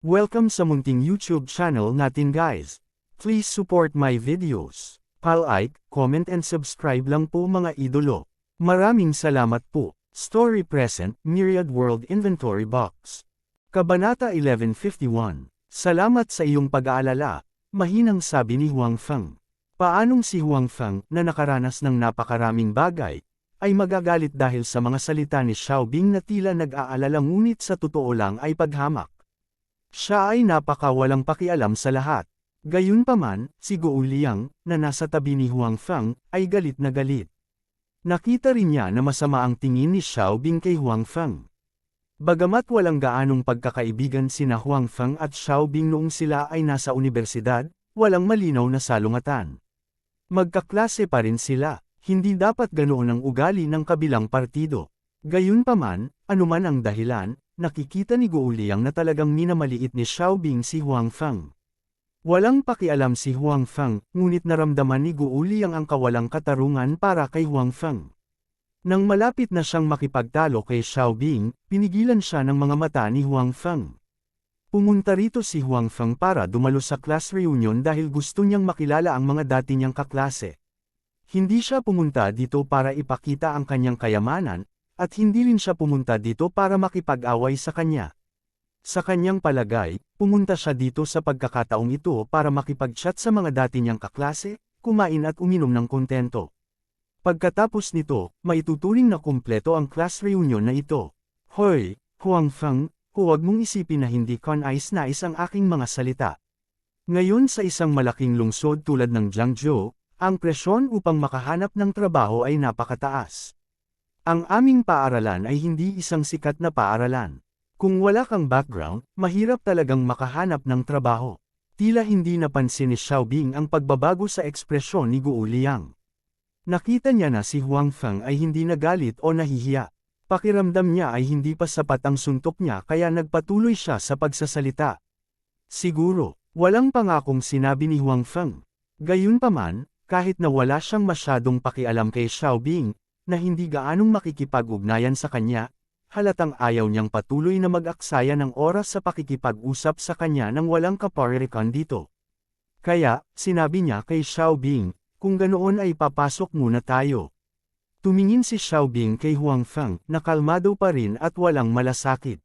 Welcome sa munting YouTube channel natin guys. Please support my videos. Like, comment and subscribe lang po mga idolo. Maraming salamat po. Story Present, Myriad World Inventory Box. Kabanata 1151. Salamat sa iyong pag-aalala, mahinang sabi ni Huang Feng. Paanong si Huang Feng, na nakaranas ng napakaraming bagay, ay magagalit dahil sa mga salita ni Xiaobing na tila nag-aalala ngunit sa totoo lang ay paghamak. Siya ay napakawalang pakialam sa lahat. Gayunpaman, si Guo Liang, na nasa tabi ni Huang Feng, ay galit na galit. Nakita rin niya na masama ang tingin ni Xiaobing kay Huang Feng. Bagamat walang gaanong pagkakaibigan sina Huang Feng at Xiaobing noong sila ay nasa universidad, walang malinaw na salungatan. Magkaklase pa rin sila, hindi dapat ganoon ang ugali ng kabilang partido. Gayunpaman, anuman ang dahilan, nakikita ni Guo Liang na talagang minamaliit ni Xiaobing si Huang Feng. Walang pakialam si Huang Feng, ngunit naramdaman ni Guo Liang ang kawalang katarungan para kay Huang Feng. Nang malapit na siyang makipagtalo kay Xiaobing, pinigilan siya ng mga mata ni Huang Feng. Pumunta rito si Huang Feng para dumalo sa class reunion dahil gusto niyang makilala ang mga dati niyang kaklase. Hindi siya pumunta dito para ipakita ang kanyang kayamanan, at hindi rin siya pumunta dito para makipag-away sa kanya. Sa kanyang palagay, pumunta siya dito sa pagkakataong ito para makipag-chat sa mga dati niyang kaklase, kumain at uminom ng kontento. Pagkatapos nito, maituturing na kumpleto ang class reunion na ito. Hoy, Huang Feng, huwag mong isipin na hindi ko nais-nais ang aking mga salita. Ngayon sa isang malaking lungsod tulad ng Jiangzhou, ang presyon upang makahanap ng trabaho ay napakataas. Ang aming paaralan ay hindi isang sikat na paaralan. Kung wala kang background, mahirap talagang makahanap ng trabaho. Tila hindi napansin ni Xiaobing ang pagbabago sa ekspresyon ni Guo Liang. Nakita niya na si Huang Feng ay hindi nagalit o nahihiya. Pakiramdam niya ay hindi pa sapat ang suntok niya kaya nagpatuloy siya sa pagsasalita. Siguro, walang pangakong sinabi ni Huang Feng. Gayunpaman, kahit na wala siyang masyadong pakialam kay Xiaobing, na hindi gaanong makikipag-ugnayan sa kanya, halatang ayaw niyang patuloy na mag-aksaya ng oras sa pakikipag-usap sa kanya nang walang kaparirikan dito. Kaya, sinabi niya kay Xiaobing, kung ganoon ay papasok muna tayo. Tumingin si Xiaobing kay Huang Feng, na kalmado pa rin at walang malasakit.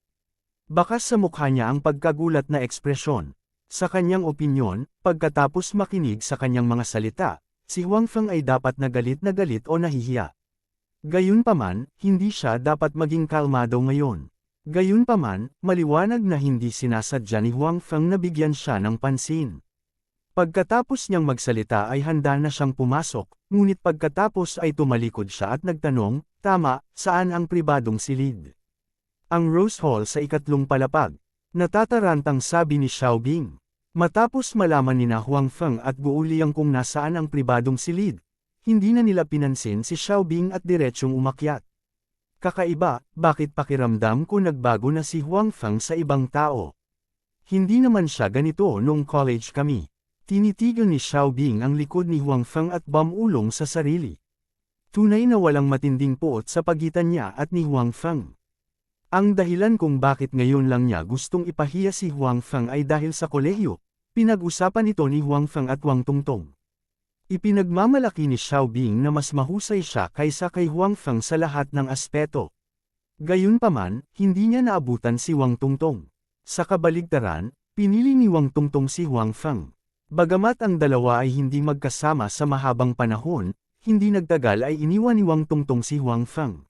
Bakas sa mukha niya ang pagkagulat na ekspresyon. Sa kanyang opinyon, pagkatapos makinig sa kanyang mga salita, si Huang Feng ay dapat na galit o nahihiya. Gayunpaman, hindi siya dapat maging kalmado ngayon. Gayunpaman, maliwanag na hindi sinasadya ni Huang Feng na bigyan siya ng pansin. Pagkatapos niyang magsalita ay handa na siyang pumasok, ngunit pagkatapos ay tumalikod siya at nagtanong, tama, saan ang pribadong silid? Ang Rose Hall sa ikatlong palapag. Natatarantang sabi ni Xiaobing. Matapos malaman ni Huang Feng at Guo Liang kung nasaan ang pribadong silid, hindi na nila pinansin si Xiaobing at diretsyong umakyat. Kakaiba, bakit pakiramdam ko nagbago na si Huang Feng sa ibang tao? Hindi naman siya ganito noong college kami. Tinitigan ni Xiaobing ang likod ni Huang Feng at bumulong sa sarili. Tunay na walang matinding puot sa pagitan niya at ni Huang Feng. Ang dahilan kung bakit ngayon lang niya gustong ipahiya si Huang Feng ay dahil sa kolehiyo. Pinag-usapan ito ni Huang Feng at Wang Tongtong. Ipinagmamalaki ni Xiaobing na mas mahusay siya kaysa kay Huang Feng sa lahat ng aspeto. Gayunpaman, hindi niya naabutan si Wang Tongtong. Sa kabaligtaran, pinili ni Wang Tongtong si Huang Feng. Bagamat ang dalawa ay hindi magkasama sa mahabang panahon, hindi nagtagal ay iniwan ni Wang Tongtong si Huang Feng.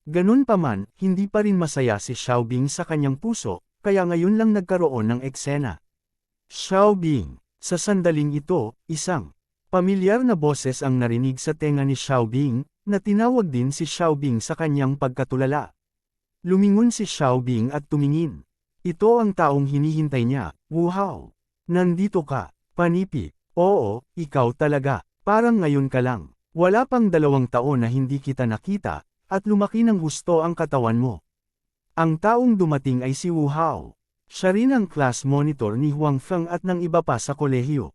Ganun pa man, hindi pa rin masaya si Xiaobing sa kanyang puso, kaya ngayon lang nagkaroon ng eksena. Xiaobing. Sa sandaling ito, isang pamilyar na boses ang narinig sa tenga ni Xiaobing, na tinawag din si Xiaobing sa kanyang pagkatulala. Lumingon si Xiaobing at tumingin. Ito ang taong hinihintay niya. Wow! Nandito ka, panipi. Oo, ikaw talaga. Parang ngayon ka lang. Wala pang 2 taon na hindi kita nakita, at lumaki ng husto ang katawan mo. Ang taong dumating ay si Wu Hao. Siya rin ang class monitor ni Huang Feng at ng iba pa sa kolehiyo.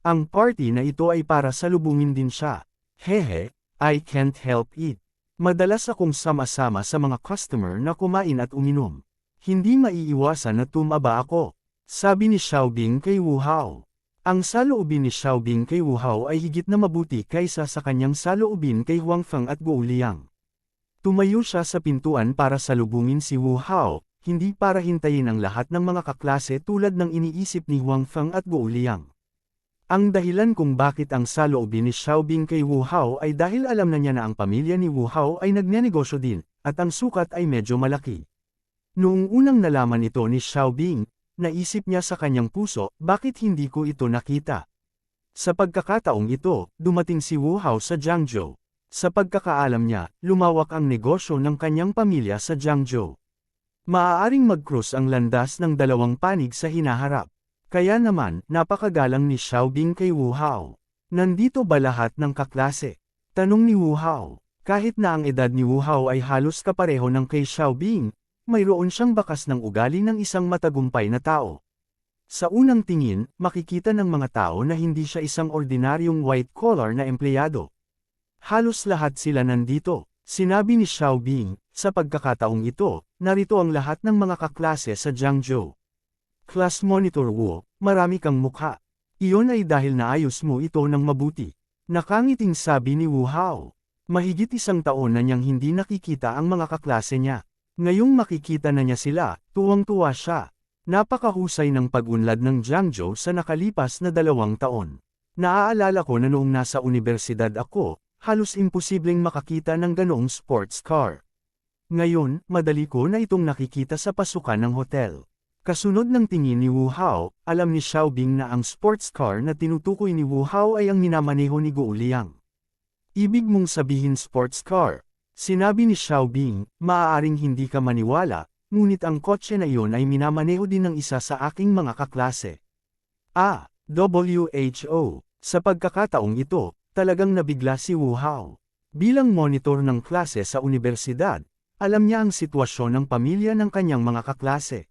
Ang party na ito ay para salubungin din siya. Hehe, I can't help it. Madalas akong sama-sama sa mga customer na kumain at uminom. Hindi maiiwasan na tumaba ako. Sabi ni Xiaobing kay Wu Hao. Ang saloobin ni Xiaobing kay Wu Hao ay higit na mabuti kaysa sa kanyang saloobin kay Huang Feng at Guo Liang. Tumayo siya sa pintuan para salubungin si Wu Hao, hindi para hintayin ang lahat ng mga kaklase tulad ng iniisip ni Huang Feng at Guo Liang. Ang dahilan kung bakit ang saloobin ni Xiaobing kay Wu Hao ay dahil alam na niya na ang pamilya ni Wu Hao ay nagnenegosyo din, at ang sukat ay medyo malaki. Noong unang nalaman ito ni Xiaobing, naisip niya sa kanyang puso, bakit hindi ko ito nakita? Sa pagkakataong ito, dumating si Wu Hao sa Jiangzhou. Sa pagkakaalam niya, lumawak ang negosyo ng kanyang pamilya sa Jiangzhou. Maaaring mag-cross ang landas ng dalawang panig sa hinaharap. Kaya naman, napakagalang ni Xiaobing kay Wu Hao. Nandito ba lahat ng kaklase? Tanong ni Wu Hao. Kahit na ang edad ni Wu Hao ay halos kapareho ng kay Xiaobing, mayroon siyang bakas ng ugali ng isang matagumpay na tao. Sa unang tingin, makikita ng mga tao na hindi siya isang ordinaryong white-collar na empleyado. Halos lahat sila nandito, sinabi ni Xiaobing. Sa pagkakataong ito, narito ang lahat ng mga kaklase sa Jiangzhou. Class Monitor Wu, marami kang mukha. Iyon ay dahil naayos mo ito ng mabuti. Nakangiting sabi ni Wu Hao. Mahigit isang taon na niyang hindi nakikita ang mga kaklase niya. Ngayong makikita na niya sila, tuwang-tuwa siya. Napakahusay ng pag-unlad ng Jiangzhou sa nakalipas na 2 taon. Naaalala ko na noong nasa universidad ako, halos imposibleng makakita ng ganoong sports car. Ngayon, madali ko na itong nakikita sa pasukan ng hotel. Kasunod ng tingin ni Wu Hao, alam ni Xiaobing na ang sports car na tinutukoy ni Wu Hao ay ang minamaneho ni Guo Liang. Ibig mong sabihin sports car? Sinabi ni Xiaobing, maaaring hindi ka maniwala, ngunit ang kotse na iyon ay minamaneho din ng isa sa aking mga kaklase. WHO. Sa pagkakataong ito, talagang nabigla si Wu Hao. Bilang monitor ng klase sa universidad, alam niya ang sitwasyon ng pamilya ng kanyang mga kaklase.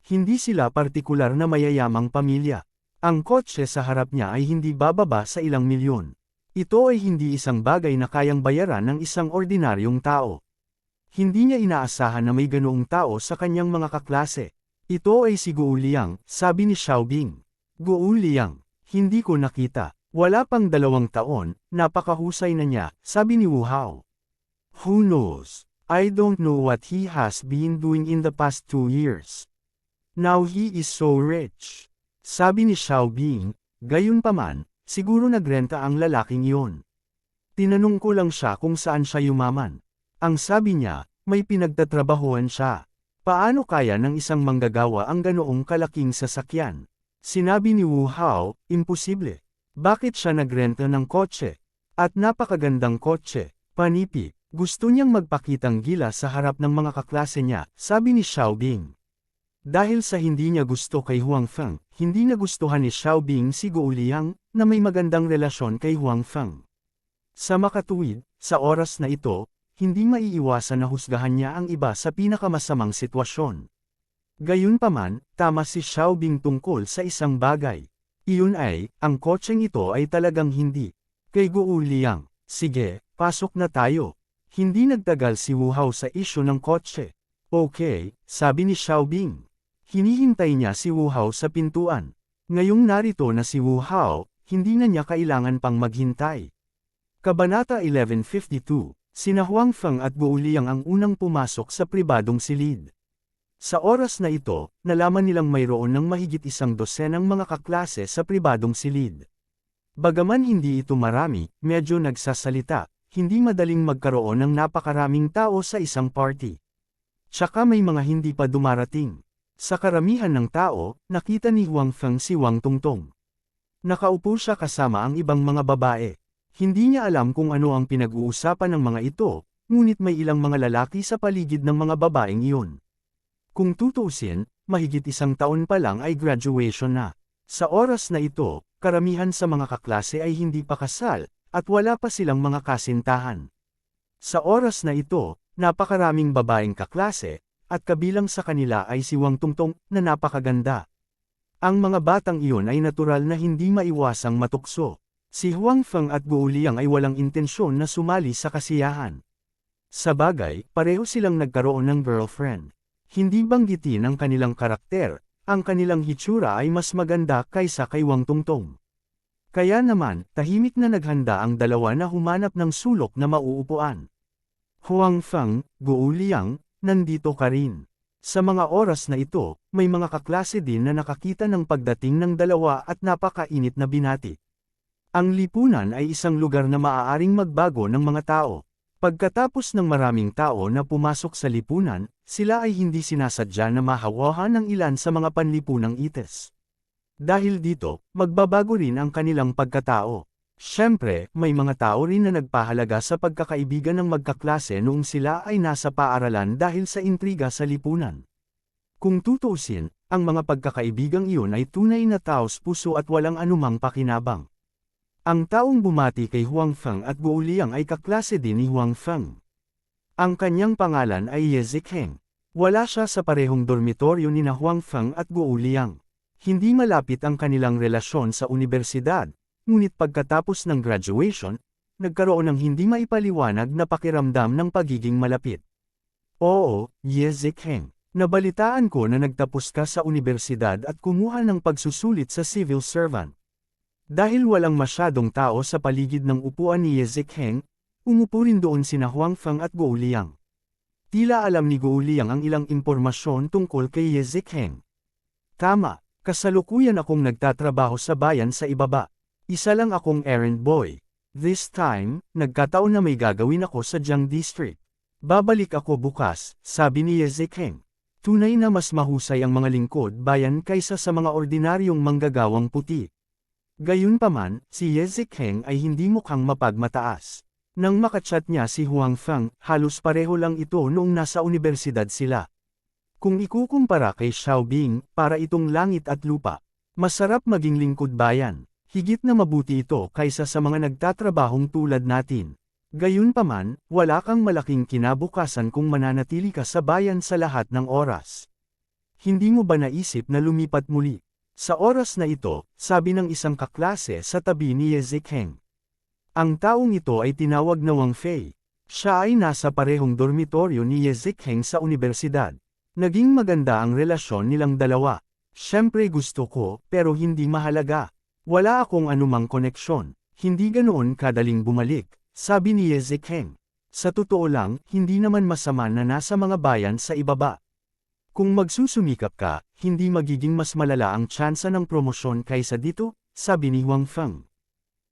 Hindi sila partikular na mayayamang pamilya. Ang kotse sa harap niya ay hindi bababa sa ilang milyon. Ito ay hindi isang bagay na kayang bayaran ng isang ordinaryong tao. Hindi niya inaasahan na may ganoong tao sa kanyang mga kaklase. Ito ay si Guo Liang, sabi ni Xiaobing. Guo Liang, hindi ko nakita. Wala pang 2 taon, napakahusay na niya, sabi ni Wu Hao. Who knows? I don't know what he has been doing in the past 2 years. Now he is so rich. Sabi ni Xiaobing, gayunpaman, siguro nagrenta ang lalaking iyon. Tinanong ko lang siya kung saan siya yumaman. Ang sabi niya, may pinagtatrabahuan siya. Paano kaya ng isang manggagawa ang ganoong kalaking sasakyan? Sinabi ni Wu Hao, imposible. Bakit siya nagrenta ng kotse? At napakagandang kotse, panipi, gusto niyang magpakitang gila sa harap ng mga kaklase niya, sabi ni Xiaobing. Dahil sa hindi niya gusto kay Huang Feng, hindi nagustuhan ni Xiaobing si Guo Liang, na may magandang relasyon kay Huang Feng. Sa makatuwid, sa oras na ito, hindi maiiwasan na husgahan niya ang iba sa pinakamasamang sitwasyon. Gayunpaman, tama si Xiaobing tungkol sa isang bagay. Iyon ay, ang kotseng ito ay talagang hindi. Kay Guo Liang, sige, pasok na tayo. Hindi nagtagal si Wu Hao sa isyu ng kotse. Okay, sabi ni Xiaobing. Hinihintay niya si Wu Hao sa pintuan. Ngayong narito na si Wu Hao, hindi na niya kailangan pang maghintay. Kabanata 1152, sina Huang Feng at Guo Liang ang unang pumasok sa pribadong silid. Sa oras na ito, nalaman nilang mayroon ng mahigit 100 mga kaklase sa pribadong silid. Bagaman hindi ito marami, medyo nagsasalita, hindi madaling magkaroon ng napakaraming tao sa isang party. Tsaka may mga hindi pa dumarating. Sa karamihan ng tao, nakita ni Huang Feng si Wang Tongtong. Nakaupo siya kasama ang ibang mga babae. Hindi niya alam kung ano ang pinag-uusapan ng mga ito, ngunit may ilang mga lalaki sa paligid ng mga babaeng iyon. Kung tutuusin, mahigit 1 taon pa lang ay graduation na. Sa oras na ito, karamihan sa mga kaklase ay hindi pa kasal, at wala pa silang mga kasintahan. Sa oras na ito, napakaraming babaeng kaklase, at kabilang sa kanila ay si Wang Tongtong, na napakaganda. Ang mga batang iyon ay natural na hindi maiwasang matukso. Si Huang Feng at Guo Liang ay walang intensyon na sumali sa kasiyahan. Sa bagay, pareho silang nagkaroon ng girlfriend. Hindi banggitin ang kanilang karakter, ang kanilang hitsura ay mas maganda kaysa kay Wang Tongtong. Kaya naman, tahimik na naghanda ang dalawa na humanap ng sulok na mauupuan. Huang Feng, Guo Liang, nandito ka rin. Sa mga oras na ito, may mga kaklase din na nakakita ng pagdating ng dalawa at napakainit na binati. Ang lipunan ay isang lugar na maaaring magbago ng mga tao. Pagkatapos ng maraming tao na pumasok sa lipunan, sila ay hindi sinasadya na mahawahan ng ilan sa mga panlipunang ites. Dahil dito, magbabago rin ang kanilang pagkatao. Siyempre, may mga tao rin na nagpahalaga sa pagkakaibigan ng magkaklase noong sila ay nasa paaralan dahil sa intriga sa lipunan. Kung tutuusin, ang mga pagkakaibigang iyon ay tunay na taos puso at walang anumang pakinabang. Ang taong bumati kay Huang Feng at Guo Liang ay kaklase din ni Huang Feng. Ang kanyang pangalan ay Ye Zikheng. Wala siya sa parehong dormitoryo ni na Huang Feng at Guo Liang. Hindi malapit ang kanilang relasyon sa universidad, ngunit pagkatapos ng graduation, nagkaroon ng hindi maipaliwanag na pakiramdam ng pagiging malapit. Oo, Ye Zikheng. Nabalitaan ko na nagtapos ka sa universidad at kumuha ng pagsusulit sa civil servant. Dahil walang masyadong tao sa paligid ng upuan ni Ye Zikheng, umupo rin doon sina Huang Feng at Guo Liang. Tila alam ni Guo Liang ang ilang impormasyon tungkol kay Ye Zikheng. Tama. Kasalukuyan akong nagtatrabaho sa bayan sa ibaba. Isa lang akong errand boy. This time, nagkataon na may gagawin ako sa Jiang District. Babalik ako bukas, sabi ni Ye Zikheng. Tunay na mas mahusay ang mga lingkod bayan kaysa sa mga ordinaryong manggagawang puti. Gayunpaman, si Ye Zikheng ay hindi mukhang mapagmataas. Nang makachat niya si Huang Feng, halos pareho lang ito noong nasa universidad sila. Kung ikukumpara kay Xiaobing, para itong langit at lupa. Masarap maging lingkod bayan. Higit na mabuti ito kaysa sa mga nagtatrabahong tulad natin. Gayunpaman, wala kang malaking kinabukasan kung mananatili ka sa bayan sa lahat ng oras. Hindi mo ba naisip na lumipat muli? Sa oras na ito, sabi ng isang kaklase sa tabi ni Ye Zikheng. Ang taong ito ay tinawag na Wang Fei. Siya ay nasa parehong dormitoryo ni Ye Zikheng sa universidad. Naging maganda ang relasyon nilang dalawa. Siyempre gusto ko, pero hindi mahalaga. Wala akong anumang koneksyon. Hindi ganoon kadaling bumalik, sabi ni Ye Zikheng. Sa totoo lang, hindi naman masama na nasa mga bayan sa ibaba. Kung magsusumikap ka, hindi magiging mas malala ang tsansa ng promosyon kaysa dito, sabi ni Huang Feng.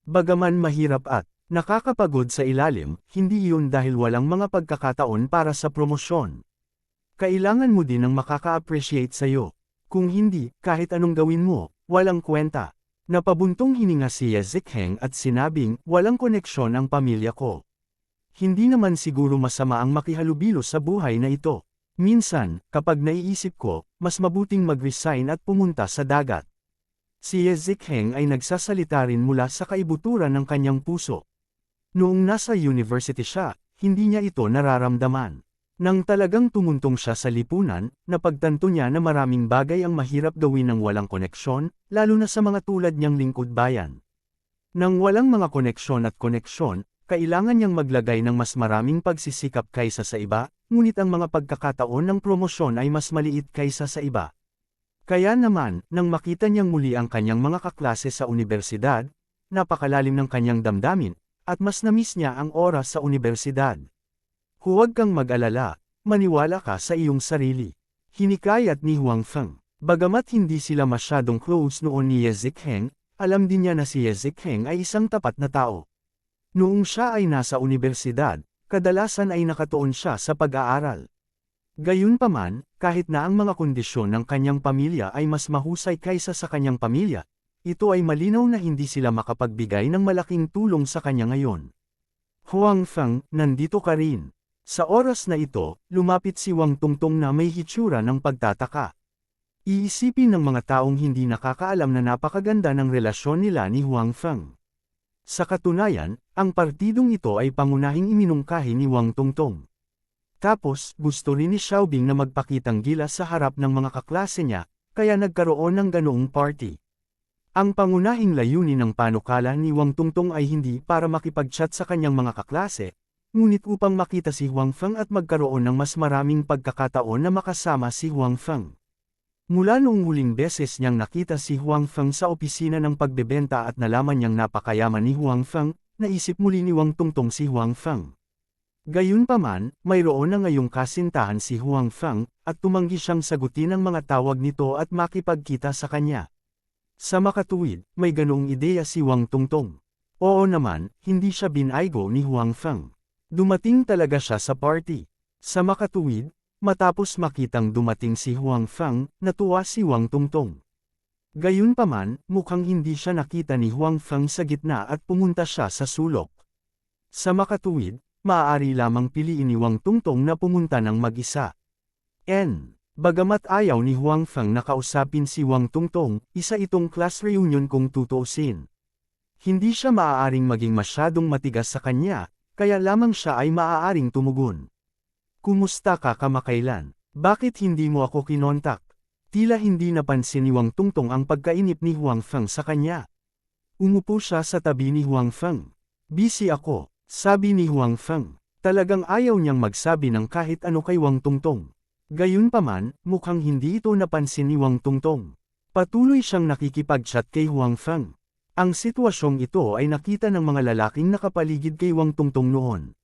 Bagaman mahirap at nakakapagod sa ilalim, hindi iyon dahil walang mga pagkakataon para sa promosyon. Kailangan mo din ng makaka-appreciate sa'yo. Kung hindi, kahit anong gawin mo, walang kwenta. Napabuntong hininga si Ye Zikheng at sinabing, walang koneksyon ang pamilya ko. Hindi naman siguro masama ang makihalubilo sa buhay na ito. Minsan, kapag naiisip ko, mas mabuting mag-resign at pumunta sa dagat. Si Ye Zikheng ay nagsasalita rin mula sa kaibuturan ng kanyang puso. Noong nasa university siya, hindi niya ito nararamdaman. Nang talagang tumuntong siya sa lipunan, napagtanto niya na maraming bagay ang mahirap gawin ng walang koneksyon, lalo na sa mga tulad niyang lingkod bayan. Nang walang mga koneksyon at koneksyon, kailangan niyang maglagay ng mas maraming pagsisikap kaysa sa iba, ngunit ang mga pagkakataon ng promosyon ay mas maliit kaysa sa iba. Kaya naman, nang makita niyang muli ang kanyang mga kaklase sa universidad, napakalalim ng kanyang damdamin, at mas namiss niya ang oras sa universidad. Huwag kang mag-alala, maniwala ka sa iyong sarili. Hinikayat ni Huang Feng. Bagamat hindi sila masyadong close noon ni Ye Zikheng, alam din niya na si Ye Zikheng ay isang tapat na tao. Noong siya ay nasa universidad, kadalasan ay nakatuon siya sa pag-aaral. Gayunpaman, kahit na ang mga kondisyon ng kanyang pamilya ay mas mahusay kaysa sa kanyang pamilya, ito ay malinaw na hindi sila makapagbigay ng malaking tulong sa kanya ngayon. Huang Feng, nandito ka rin. Sa oras na ito, lumapit si Wang Tongtong na may hitsura ng pagtataka. Iisipin ng mga taong hindi nakakaalam na napakaganda ng relasyon nila ni Huang Feng. Sa katunayan, ang partidong ito ay pangunahing iminungkahi ni Wang Tongtong. Tapos, gusto rin ni Xiaobing na magpakitang gilas sa harap ng mga kaklase niya, kaya nagkaroon ng ganoong party. Ang pangunahing layunin ng panukala ni Wang Tongtong ay hindi para makipag-chat sa kanyang mga kaklase, ngunit upang makita si Huang Feng at magkaroon ng mas maraming pagkakataon na makasama si Huang Feng. Mula noong huling beses niyang nakita si Huang Feng sa opisina ng pagbebenta at nalaman niyang napakayaman ni Huang Feng, naisip muli ni Wang Tungtong si Huang Feng. Gayunpaman, mayroon na ngayong kasintahan si Huang Feng, at tumanggi siyang sagutin ang mga tawag nito at makipagkita sa kanya. Sa makatuwid, may ganoong ideya si Wang Tungtong. Oo naman, hindi siya binaygo ni Huang Feng. Dumating talaga siya sa party. Sa makatuwid, matapos makitang dumating si Huang Feng, natuwa si Wang Tungtong. Gayunpaman, mukhang hindi siya nakita ni Huang Feng sa gitna at pumunta siya sa sulok. Sa makatuwid, maaari lamang piliin ni Wang Tungtong na pumunta ng mag-isa. Bagamat ayaw ni Huang Feng na kausapin si Wang Tungtong, isa itong class reunion kung tutuusin. Hindi siya maaaring maging masyadong matigas sa kanya, kaya lamang siya ay maaaring tumugon. Kumusta ka kamakailan? Bakit hindi mo ako kinontak? Tila hindi napansin ni Wang Tungtong ang pagkainip ni Huang Feng sa kanya. Umupo siya sa tabi ni Huang Feng. Busy ako, sabi ni Huang Feng. Talagang ayaw niyang magsabi ng kahit ano kay Wang Tungtong. Gayunpaman, mukhang hindi ito napansin ni Wang Tungtong. Patuloy siyang nakikipag-chat kay Huang Feng. Ang sitwasyong ito ay nakita ng mga lalaking nakapaligid kay Wang Tungtong noon.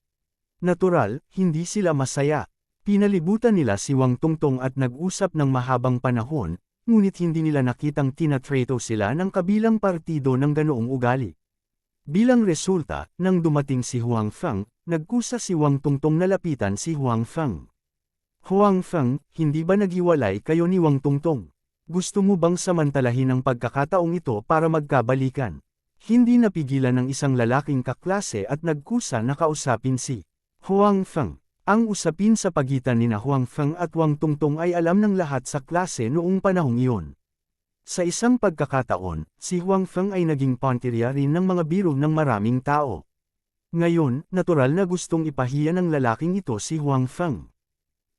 Natural, hindi sila masaya. Pinalibutan nila si Wang Tungtong at nag-usap ng mahabang panahon, ngunit hindi nila nakitang tinatrato sila ng kabilang partido ng ganoong ugali. Bilang resulta, nang dumating si Huang Feng, nagkusa si Wang Tungtong na lapitan si Huang Feng. Huang Feng, hindi ba naghiwalay kayo ni Wang Tungtong? Gusto mo bang samantalahin ang pagkakataong ito para magkabalikan? Hindi napigilan ng isang lalaking kaklase at nagkusa na kausapin si Huang Feng. Ang usapin sa pagitan ni Huang Feng at Wang Tungtong ay alam ng lahat sa klase noong panahong iyon. Sa isang pagkakataon, si Huang Feng ay naging pantirya rin ng mga biro ng maraming tao. Ngayon, natural na gustong ipahiya ng lalaking ito si Huang Feng.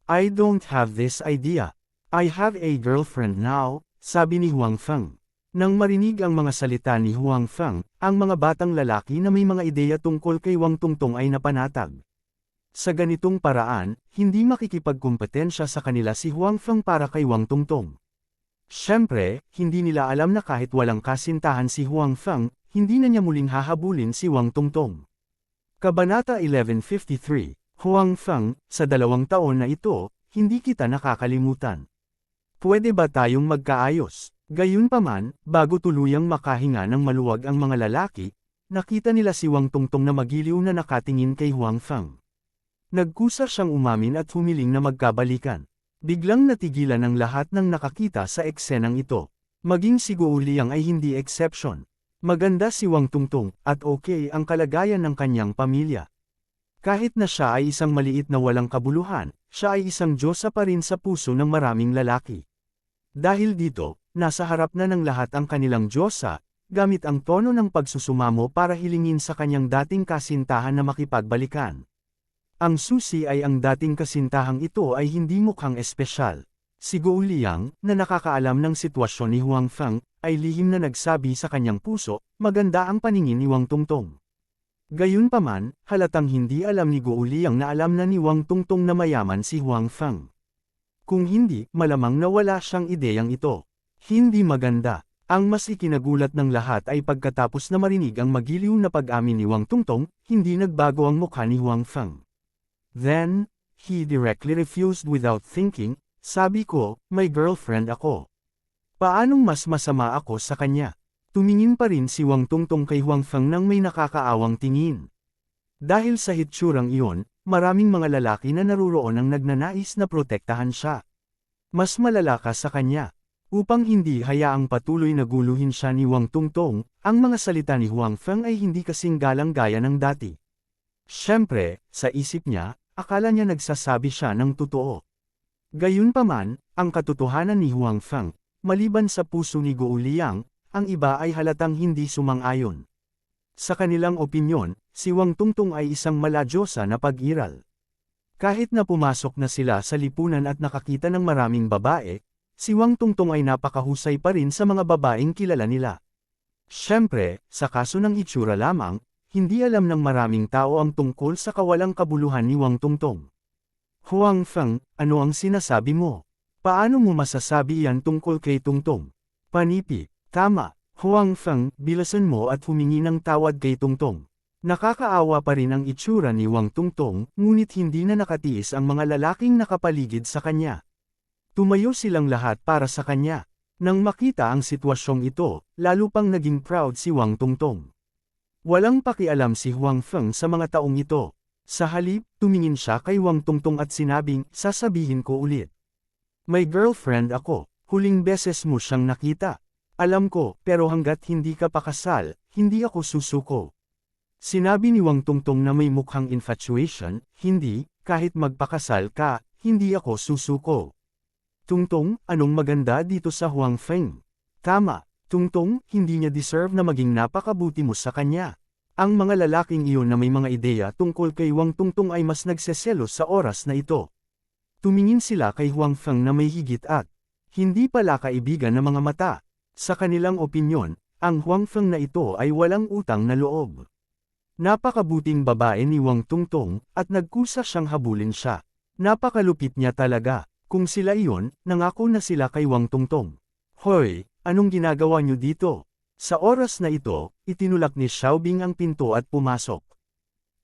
I don't have this idea. I have a girlfriend now, sabi ni Huang Feng. Nang marinig ang mga salita ni Huang Feng, ang mga batang lalaki na may mga ideya tungkol kay Wang Tungtong ay napanatag. Sa ganitong paraan, hindi makikipagkumpetensya sa kanila si Huang Feng para kay Wang Tungtong. Siyempre, hindi nila alam na kahit walang kasintahan si Huang Feng, hindi na niya muling hahabulin si Wang Tungtong. Kabanata 1153, Huang Feng, sa 2 taon na ito, hindi kita nakakalimutan. Pwede ba tayong magkaayos? Gayunpaman, bago tuluyang makahinga ng maluwag ang mga lalaki, nakita nila si Wang Tungtong na magiliw na nakatingin kay Huang Feng. Nagkusa siyang umamin at humiling na magkabalikan. Biglang natigilan ang lahat ng nakakita sa eksenang ito. Maging si Guo Liang ay hindi exception. Maganda si Wang Tungtong, at okay ang kalagayan ng kanyang pamilya. Kahit na siya ay isang maliit na walang kabuluhan, siya ay isang diyosa pa rin sa puso ng maraming lalaki. Dahil dito, nasa harap na ng lahat ang kanilang diyosa, gamit ang tono ng pagsusumamo para hilingin sa kanyang dating kasintahan na makipagbalikan. Ang susi ay ang dating kasintahang ito ay hindi mukhang espesyal. Si Guo Liang, na nakakaalam ng sitwasyon ni Huang Feng, ay lihim na nagsabi sa kanyang puso, maganda ang paningin ni Wang Tungtong. Gayunpaman, halatang hindi alam ni Guo Liang na alam na ni Wang Tungtong na mayaman si Huang Feng. Kung hindi, malamang na wala siyang ideyang ito. Hindi maganda. Ang mas ikinagulat ng lahat ay pagkatapos na marinig ang magiliw na pag-amin ni Wang Tungtong, hindi nagbago ang mukha ni Huang Feng. Then, he directly refused without thinking, sabi ko, may girlfriend ako. Paanong mas masama ako sa kanya? Tumingin pa rin si Wang Tungtong kay Huang Feng nang may nakakaawang tingin. Dahil sa hitsurang iyon, maraming mga lalaki na naruroon ang nagnanais na protektahan siya. Mas malala ka sa kanya. Upang hindi hayaang patuloy na guluhin siya ni Wang Tungtong, ang mga salita ni Huang Feng ay hindi kasing galang gaya ng dati. Siyempre, sa isip niya, akala niya nagsasabi siya ng totoo. Gayunpaman, ang katotohanan ni Huang Feng, maliban sa puso ni Guo Liang, ang iba ay halatang hindi sumang-ayon. Sa kanilang opinyon, si Wang Tungtong ay isang maladyosa na pag-iral. Kahit na pumasok na sila sa lipunan at nakakita ng maraming babae, si Wang Tungtong ay napakahusay pa rin sa mga babaeng kilala nila. Siyempre, sa kaso ng itsura lamang, hindi alam ng maraming tao ang tungkol sa kawalang kabuluhan ni Wang Tongtong. Huang Feng, ano ang sinasabi mo? Paano mo masasabi yan tungkol kay Tongtong? Panipi, tama, Huang Feng, bilasan mo at humingi ng tawad kay Tongtong. Nakakaawa pa rin ang itsura ni Wang Tongtong, ngunit hindi na nakatiis ang mga lalaking nakapaligid sa kanya. Tumayo silang lahat para sa kanya. Nang makita ang sitwasyong ito, lalo pang naging proud si Wang Tongtong. Walang pakialam si Huang Feng sa mga taong ito. Sa halip, tumingin siya kay Wang Tongtong at sinabing, sasabihin ko ulit. May girlfriend ako, huling beses mo siyang nakita. Alam ko, pero hanggat hindi ka pakasal, hindi ako susuko. Sinabi ni Wang Tongtong na may mukhang infatuation, hindi, kahit magpakasal ka, hindi ako susuko. Tongtong, anong maganda dito sa Huang Feng? Tama, Tongtong, hindi niya deserve na maging napakabuti mo sa kanya. Ang mga lalaking iyon na may mga ideya tungkol kay Wang Tongtong ay mas nagseselos sa oras na ito. Tumingin sila kay Huang Feng na may higit at hindi pala kaibigan ng mga mata. Sa kanilang opinyon, ang Huang Feng na ito ay walang utang na loob. Napakabuting babae ni Wang Tongtong, at nagkusa siyang habulin siya. Napakalupit niya talaga. Kung sila iyon, nangako na sila kay Wang Tongtong. Hoy, anong ginagawa niyo dito? Sa oras na ito, itinulak ni Xiaobing ang pinto at pumasok.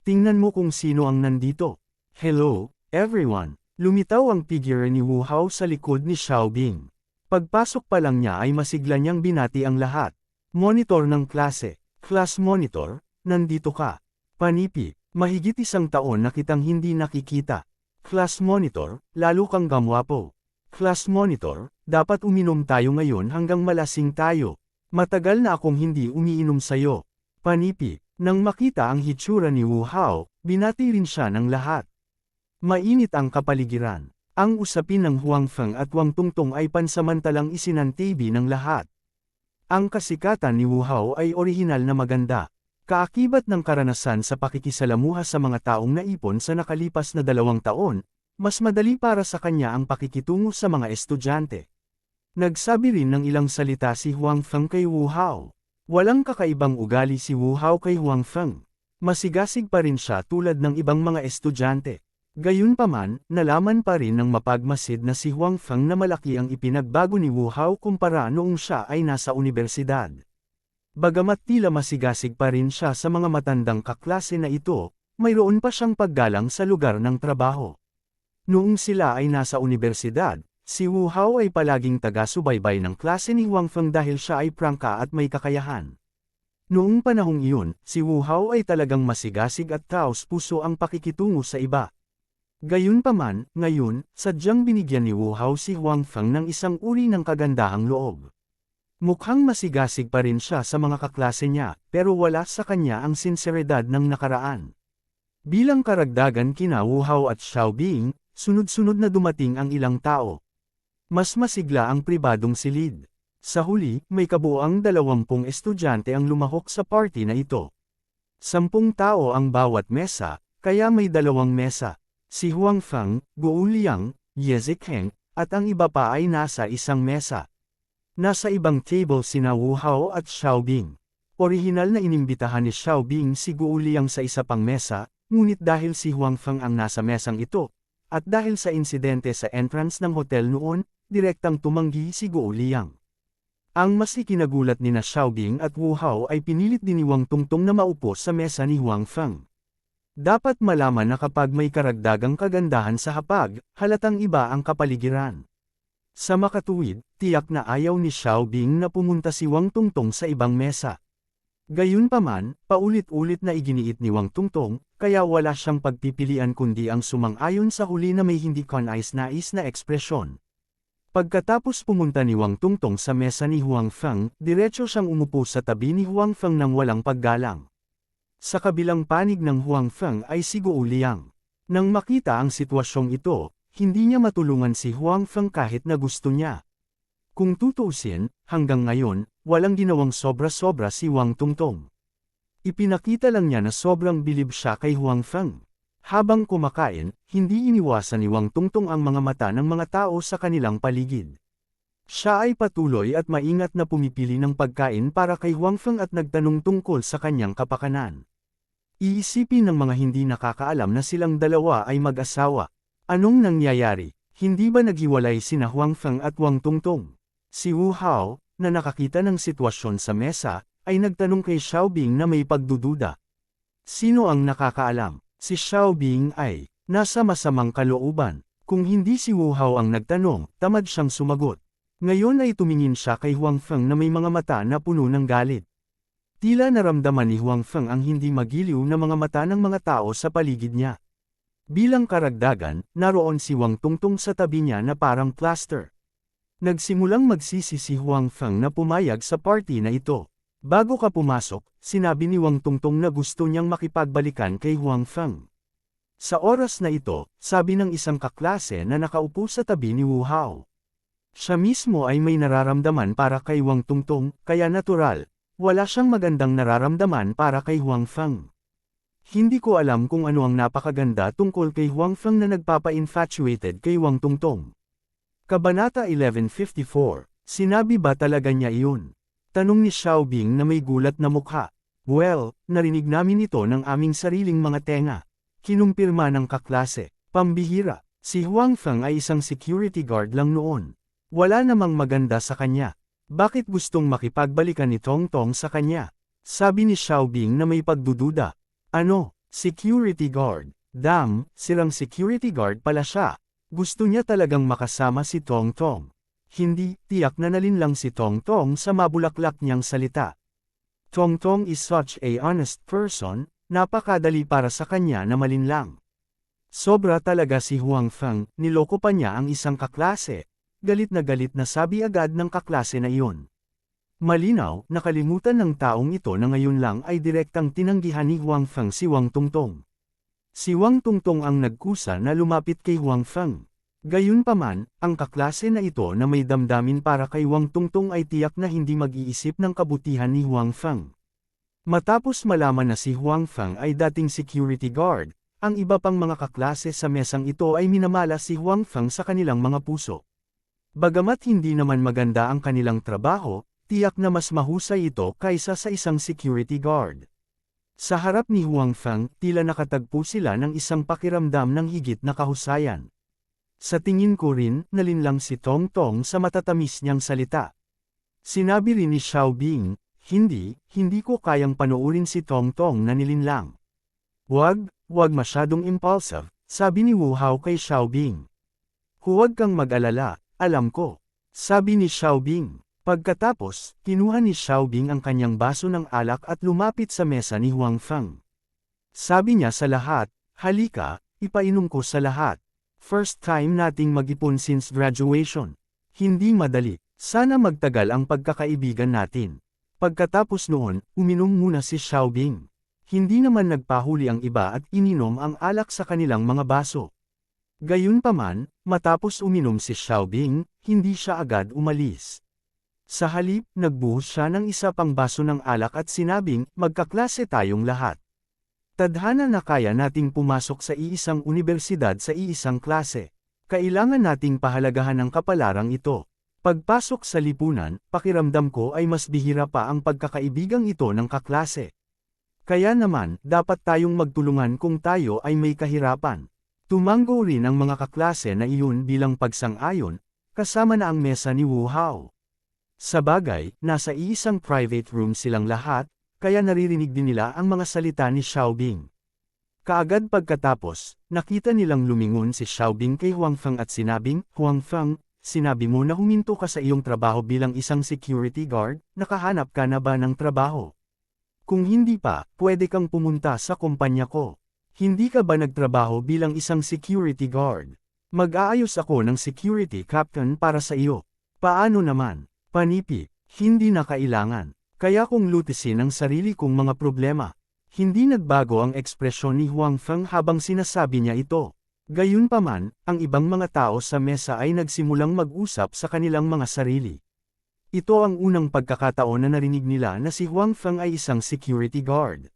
Tingnan mo kung sino ang nandito. Hello, everyone. Lumitaw ang figure ni Wu Hao sa likod ni Xiaobing. Pagpasok pa lang niya ay masigla niyang binati ang lahat. Monitor ng klase. Class monitor, nandito ka. Panipi, mahigit 1 taon na kitang hindi nakikita. Class monitor, lalo kang gamwapo. Class monitor, dapat uminom tayo ngayon hanggang malasing tayo. Matagal na akong hindi umiinom sayo. Panipi, nang makita ang hitsura ni Wu Hao, binati rin siya ng lahat. Mainit ang kapaligiran. Ang usapin ng Huang Feng at Wang Tongtong ay pansamantalang isinantibi ng lahat. Ang kasikatan ni Wu Hao ay orihinal na maganda. Kaakibat ng karanasan sa pakikisalamuha sa mga taong naipon sa nakalipas na 2 taon, mas madali para sa kanya ang pakikitungo sa mga estudyante. Nagsabi rin ng ilang salita si Huang Feng kay Wu Hao. Walang kakaibang ugali si Wu Hao kay Huang Feng. Masigasig pa rin siya tulad ng ibang mga estudyante. Gayunpaman, nalaman pa rin ng mapagmasid na si Huang Feng na malaki ang ipinagbago ni Wu Hao kumpara noong siya ay nasa universidad. Bagamat tila masigasig pa rin siya sa mga matandang kaklase na ito, mayroon pa siyang paggalang sa lugar ng trabaho. Noong sila ay nasa universidad, si Wu Hao ay palaging taga-subaybay ng klase ni Huang Feng dahil siya ay prangka at may kakayahan. Noong panahong iyon, si Wu Hao ay talagang masigasig at taos-puso ang pakikitungo sa iba. Gayunpaman, ngayon, sadyang binigyan ni Wu Hao si Huang Feng ng isang uri ng kagandahang loob. Mukhang masigasig pa rin siya sa mga kaklase niya, pero wala sa kanya ang sinseridad ng nakaraan. Bilang karagdagan kina Wu Hao at Xiaobing, sunod-sunod na dumating ang ilang tao. Mas masigla ang pribadong silid. Sa huli, may kabuuang 20 estudyante ang lumahok sa party na ito. 10 tao ang bawat mesa, kaya may 2 mesa. Si Huang Feng, Guo Liang, Ye Zikheng, at ang iba pa ay nasa isang mesa. Nasa ibang table sina Wu Hao at Xiaobing. Orihinal na inimbitahan ni Xiaobing si Guo Liang sa isa pang mesa, ngunit dahil si Huang Feng ang nasa mesang ito, at dahil sa insidente sa entrance ng hotel noon, direktang tumanggi si Guo Liang. Ang mas ikinagulat ni na Xiaobing at Wu Hao ay pinilit din ni Wang Tongtong na maupo sa mesa ni Huang Feng. Dapat malaman na kapag may karagdagang kagandahan sa hapag, halatang iba ang kapaligiran. Sa makatuwid, tiyak na ayaw ni Xiaobing na pumunta si Wang Tongtong sa ibang mesa. Gayunpaman, paulit-ulit na iginiit ni Wang Tongtong, kaya wala siyang pagpipilian kundi ang sumang-ayon sa huli na may hindi kanais-nais na ekspresyon. Pagkatapos pumunta ni Wang Tongtong sa mesa ni Huang Feng, diretso siyang umupo sa tabi ni Huang Feng nang walang paggalang. Sa kabilang panig ng Huang Feng ay si Guo Liang. Nang makita ang sitwasyong ito, hindi niya matulungan si Huang Feng kahit na gusto niya. Kung tutuusin, hanggang ngayon, walang ginawang sobra-sobra si Wang Tongtong. Ipinakita lang niya na sobrang bilib siya kay Huang Feng. Habang kumakain, hindi iniwasan ni Wang Tongtong ang mga mata ng mga tao sa kanilang paligid. Siya ay patuloy at maingat na pumipili ng pagkain para kay Huang Feng at nagtanong tungkol sa kanyang kapakanan. Iisipin ng mga hindi nakakaalam na silang dalawa ay mag-asawa. Anong nangyayari? Hindi ba naghiwalay sina Huang Feng at Wang Tongtong? Si Wu Hao, na nakakita ng sitwasyon sa mesa, ay nagtanong kay Xiaobing na may pagdududa. Sino ang nakakaalam? Si Xiaobing ay nasa masamang kalooban. Kung hindi si Wu Hao ang nagtanong, tamad siyang sumagot. Ngayon ay tumingin siya kay Huang Feng na may mga mata na puno ng galit. Tila naramdaman ni Huang Feng ang hindi magiliw na mga mata ng mga tao sa paligid niya. Bilang karagdagan, naroon si Wang Tongtong sa tabi niya na parang plaster. Nagsimulang magsisi si Huang Feng na pumayag sa party na ito. Bago ka pumasok, sinabi ni Wang Tongtong na gusto niyang makipagbalikan kay Huang Feng. Sa oras na ito, sabi ng isang kaklase na nakaupo sa tabi ni Wu Hao. Siya mismo ay may nararamdaman para kay Wang Tongtong, kaya natural. Wala siyang magandang nararamdaman para kay Huang Feng. Hindi ko alam kung ano ang napakaganda tungkol kay Huang Feng na nagpapa-infatuated kay Wang Tongtong. Kabanata 1154, sinabi ba talaga niya iyon? Tanong ni Xiaobing na may gulat na mukha. Well, narinig namin ito ng aming sariling mga tenga. Kinumpirma ng kaklase. Pambihira, si Huang Feng ay isang security guard lang noon. Wala namang maganda sa kanya. Bakit gustong makipagbalikan ni Tongtong sa kanya? Sabi ni Xiaobing na may pagdududa. Ano, security guard? Damn, sirang security guard pala siya. Gusto niya talagang makasama si Tongtong. Hindi, tiyak na nalinlang si Tongtong sa mabulaklak niyang salita. Tongtong is such a honest person, napakadali para sa kanya na malinlang. Sobra talaga si Huang Feng, niloko pa niya ang isang kaklase. Galit na sabi agad ng kaklase na iyon. Malinaw, nakalimutan ng taong ito na ngayon lang ay direktang tinanggihan ni Huang Feng si Wang Tongtong. Si Wang Tongtong ang nagkusa na lumapit kay Huang Feng. Gayunpaman, ang kaklase na ito na may damdamin para kay Wang Tongtong ay tiyak na hindi mag-iisip ng kabutihan ni Huang Feng. Matapos malaman na si Huang Feng ay dating security guard, ang iba pang mga kaklase sa mesang ito ay minamala si Huang Feng sa kanilang mga puso. Bagamat hindi naman maganda ang kanilang trabaho, tiyak na mas mahusay ito kaysa sa isang security guard. Sa harap ni Huang Feng, tila nakatagpo sila ng isang pakiramdam ng higit na kahusayan. Sa tingin ko rin, nalinlang si Tongtong sa matatamis niyang salita. Sinabi rin ni Xiaobing, hindi ko kayang panoorin si Tongtong na nilinlang. Huwag masyadong impulsive, sabi ni Wu Hao kay Xiaobing. Huwag kang mag-alala. Alam ko, sabi ni Xiaobing. Pagkatapos, kinuha ni Xiaobing ang kanyang baso ng alak at lumapit sa mesa ni Huang Feng. Sabi niya sa lahat, halika, ipainom ko sa lahat. First time nating mag-ipon since graduation. Hindi madali, sana magtagal ang pagkakaibigan natin. Pagkatapos noon, uminom muna si Xiaobing. Hindi naman nagpahuli ang iba at ininom ang alak sa kanilang mga baso. Gayunpaman, matapos uminom si Xiaobing, hindi siya agad umalis. Sa halip, nagbuhos siya ng isa pang baso ng alak at sinabing, magkaklase tayong lahat. Tadhana na kaya nating pumasok sa iisang unibersidad sa iisang klase. Kailangan nating pahalagahan ang kapalarang ito. Pagpasok sa lipunan, pakiramdam ko ay mas bihira pa ang pagkakaibigang ito ng kaklase. Kaya naman, dapat tayong magtulungan kung tayo ay may kahirapan. Tumango rin ang mga kaklase na iyon bilang pagsang-ayon, kasama na ang mesa ni Wu Hao. Sabagay, nasa iisang private room silang lahat, kaya naririnig din nila ang mga salita ni Xiaobing. Kaagad pagkatapos, nakita nilang lumingon si Xiaobing kay Huang Feng at sinabing, Huang Feng, sinabi mo na huminto ka sa iyong trabaho bilang isang security guard, nakahanap ka na ba ng trabaho? Kung hindi pa, pwede kang pumunta sa kumpanya ko. Hindi ka ba nagtrabaho bilang isang security guard? Mag-aayos ako ng security captain para sa iyo. Paano naman? Panipi, hindi na kailangan. Kaya kong lutisin ang sarili kong mga problema. Hindi nagbago ang ekspresyon ni Huang Feng habang sinasabi niya ito. Gayunpaman, ang ibang mga tao sa mesa ay nagsimulang mag-usap sa kanilang mga sarili. Ito ang unang pagkakataon na narinig nila na si Huang Feng ay isang security guard.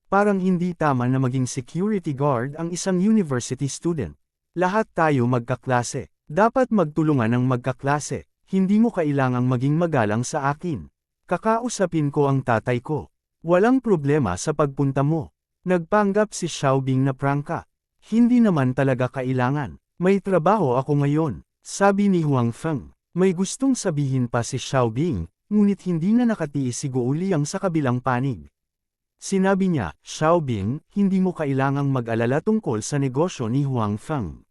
Parang hindi tama na maging security guard ang isang university student. Lahat tayo magkaklase. Dapat magtulungan ng magkaklase. Hindi mo kailangang maging magalang sa akin. Kakausapin ko ang tatay ko. Walang problema sa pagpunta mo. Nagpanggap si Xiaobing na prangka. Hindi naman talaga kailangan. May trabaho ako ngayon, sabi ni Huang Feng. May gustong sabihin pa si Xiaobing, ngunit hindi na nakatiis si Guo Liang sa kabilang panig. Sinabi niya, Xiaobing, hindi mo kailangang mag-alala tungkol sa negosyo ni Huang Feng.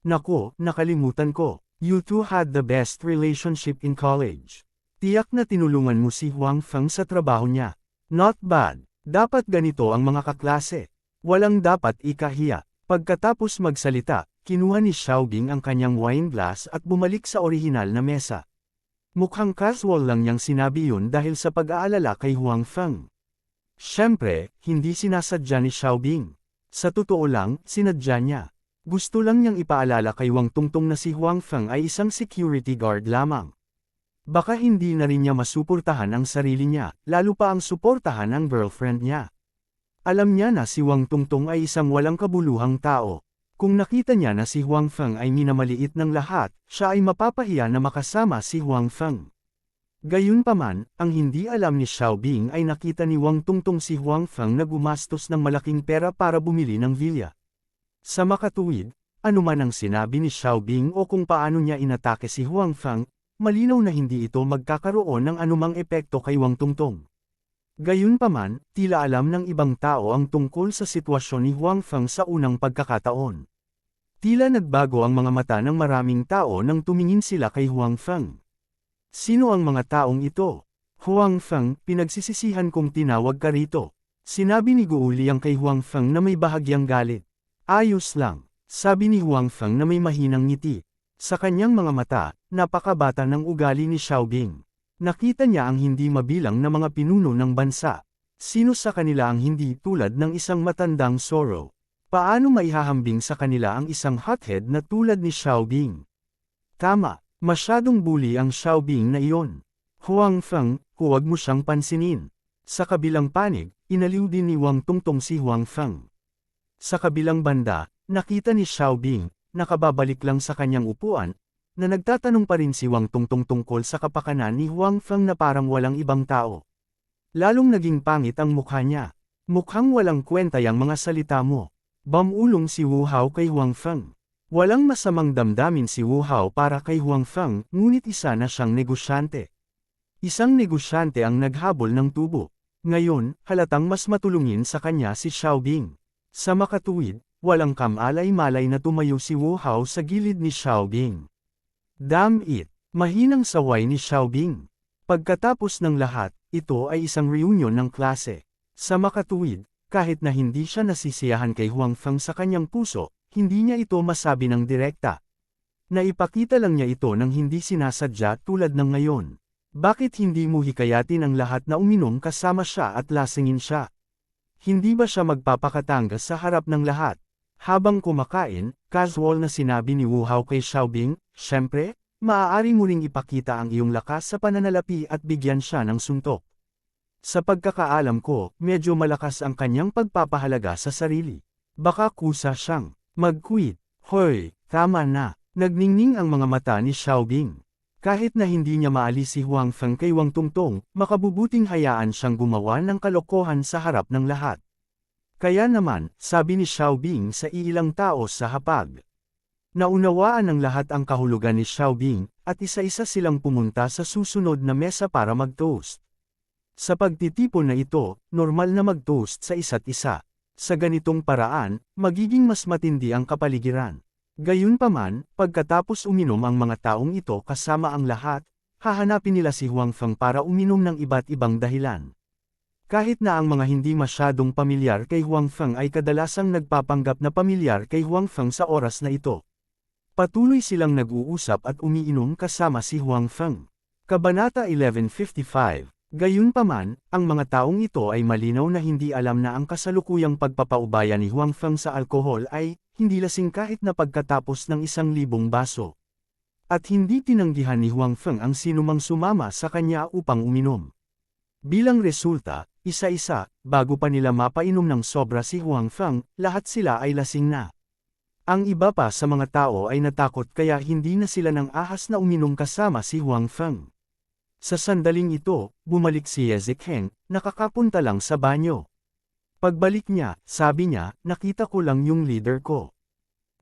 Nako, nakalimutan ko. You two had the best relationship in college. Tiyak na tinulungan mo si Huang Feng sa trabaho niya. Not bad. Dapat ganito ang mga kaklase. Walang dapat ikahiya. Pagkatapos magsalita, kinuha ni Xiaobing ang kanyang wine glass at bumalik sa orihinal na mesa. Mukhang casual lang niyang sinabi yun dahil sa pag-aalala kay Huang Feng. Siyempre, hindi sinasadya ni Xiaobing. Sa totoo lang, sinadya niya. Gusto lang niyang ipaalala kay Wang Tungtung na si Huang Feng ay isang security guard lamang. Baka hindi na rin niya masuportahan ang sarili niya, lalo pa ang suportahan ang girlfriend niya. Alam niya na si Wang Tungtung ay isang walang kabuluhang tao. Kung nakita niya na si Huang Feng ay minamaliit ng lahat, siya ay mapapahiya na makasama si Huang Feng. Gayunpaman, ang hindi alam ni Xiaobing ay nakita ni Wang Tungtung si Huang Feng na gumastos ng malaking pera para bumili ng villa. Sa makatuwid, anuman ang sinabi ni Xiaobing o kung paano niya inatake si Huang Feng, malinaw na hindi ito magkakaroon ng anumang epekto kay Wang Tungtung. Gayunpaman, tila alam ng ibang tao ang tungkol sa sitwasyon ni Huang Feng sa unang pagkakataon. Tila nagbago ang mga mata ng maraming tao nang tumingin sila kay Huang Feng. Sino ang mga taong ito? Huang Feng, pinagsisisihan kong tinawag ka rito. Sinabi ni Guo Liang kay Huang Feng na may bahagyang galit. Ayos lang, sabi ni Huang Feng na may mahinang ngiti. Sa kanyang mga mata, napakabata ng ugali ni Xiaobing. Nakita niya ang hindi mabilang na mga pinuno ng bansa. Sino sa kanila ang hindi tulad ng isang matandang Zoro? Paano maihahambing sa kanila ang isang hothead na tulad ni Xiaobing? Tama, masyadong bully ang Xiaobing na iyon. Huang Feng, huwag mo siyang pansinin. Sa kabilang panig, inaliw din ni Wang Tungtung si Huang Feng. Sa kabilang banda, nakita ni Xiaobing, nakababalik lang sa kanyang upuan, na nagtatanong pa rin si Wang Tungtung tungkol sa kapakanan ni Huang Feng na parang walang ibang tao. Lalong naging pangit ang mukha niya. Mukhang walang kwenta yang mga salita mo. Bamulong si Wu Hao kay Huang Feng. Walang masamang damdamin si Wu Hao para kay Huang Feng, ngunit isa na siyang negosyante. Isang negosyante ang naghabol ng tubo. Ngayon, halatang mas matulungin sa kanya si Xiaobing. Sa makatuwid, walang kamalay-malay na tumayo si Wu Hao sa gilid ni Xiaobing. Damn it! Mahinang saway ni Xiaobing. Pagkatapos ng lahat, ito ay isang reunion ng klase. Sa makatuwid, kahit na hindi siya nasisiyahan kay Huang Feng sa kanyang puso, hindi niya ito masabi ng direkta. Naipakita lang niya ito nang hindi sinasadya tulad ng ngayon. Bakit hindi mo hikayatin ang lahat na uminom kasama siya at lasingin siya? Hindi ba siya magpapakatanga sa harap ng lahat? Habang kumakain, casual na sinabi ni Wu Hao kay Xiaobing, siyempre, maaari mo ring ipakita ang iyong lakas sa pananalapi at bigyan siya ng suntok. Sa pagkakaalam ko, medyo malakas ang kanyang pagpapahalaga sa sarili. Baka kusa siyang mag-quit. Hoy, tama na. Nagningning ang mga mata ni Xiaobing. Kahit na hindi niya maalis si Huang Feng kay Wang Tungtung, makabubuting hayaan siyang gumawa ng kalokohan sa harap ng lahat. Kaya naman, sabi ni Xiaobing sa iilang tao sa hapag. Naunawaan ng lahat ang kahulugan ni Xiaobing, at isa-isa silang pumunta sa susunod na mesa para mag-toast. Sa pagtitipon na ito, normal na mag-toast sa isa't isa. Sa ganitong paraan, magiging mas matindi ang kapaligiran. Gayunpaman, pagkatapos uminom ang mga taong ito kasama ang lahat, hahanapin nila si Huang Feng para uminom ng iba't ibang dahilan. Kahit na ang mga hindi masyadong pamilyar kay Huang Feng ay kadalasang nagpapanggap na pamilyar kay Huang Feng sa oras na ito. Patuloy silang nag-uusap at umiinom kasama si Huang Feng. Kabanata 1155. Gayunpaman, ang mga taong ito ay malinaw na hindi alam na ang kasalukuyang pagpapaubaya ni Huang Feng sa alkohol ay hindi lasing kahit na pagkatapos ng 1,000 baso. At hindi tinanggihan ni Huang Feng ang sinumang sumama sa kanya upang uminom. Bilang resulta, isa-isa, bago pa nila mapainom ng sobra si Huang Feng, lahat sila ay lasing na. Ang iba pa sa mga tao ay natakot kaya hindi na sila nang ahas na uminom kasama si Huang Feng. Sa sandaling ito, bumalik si Ye Zikheng, nakakapunta lang sa banyo. Pagbalik niya, sabi niya, nakita ko lang yung leader ko.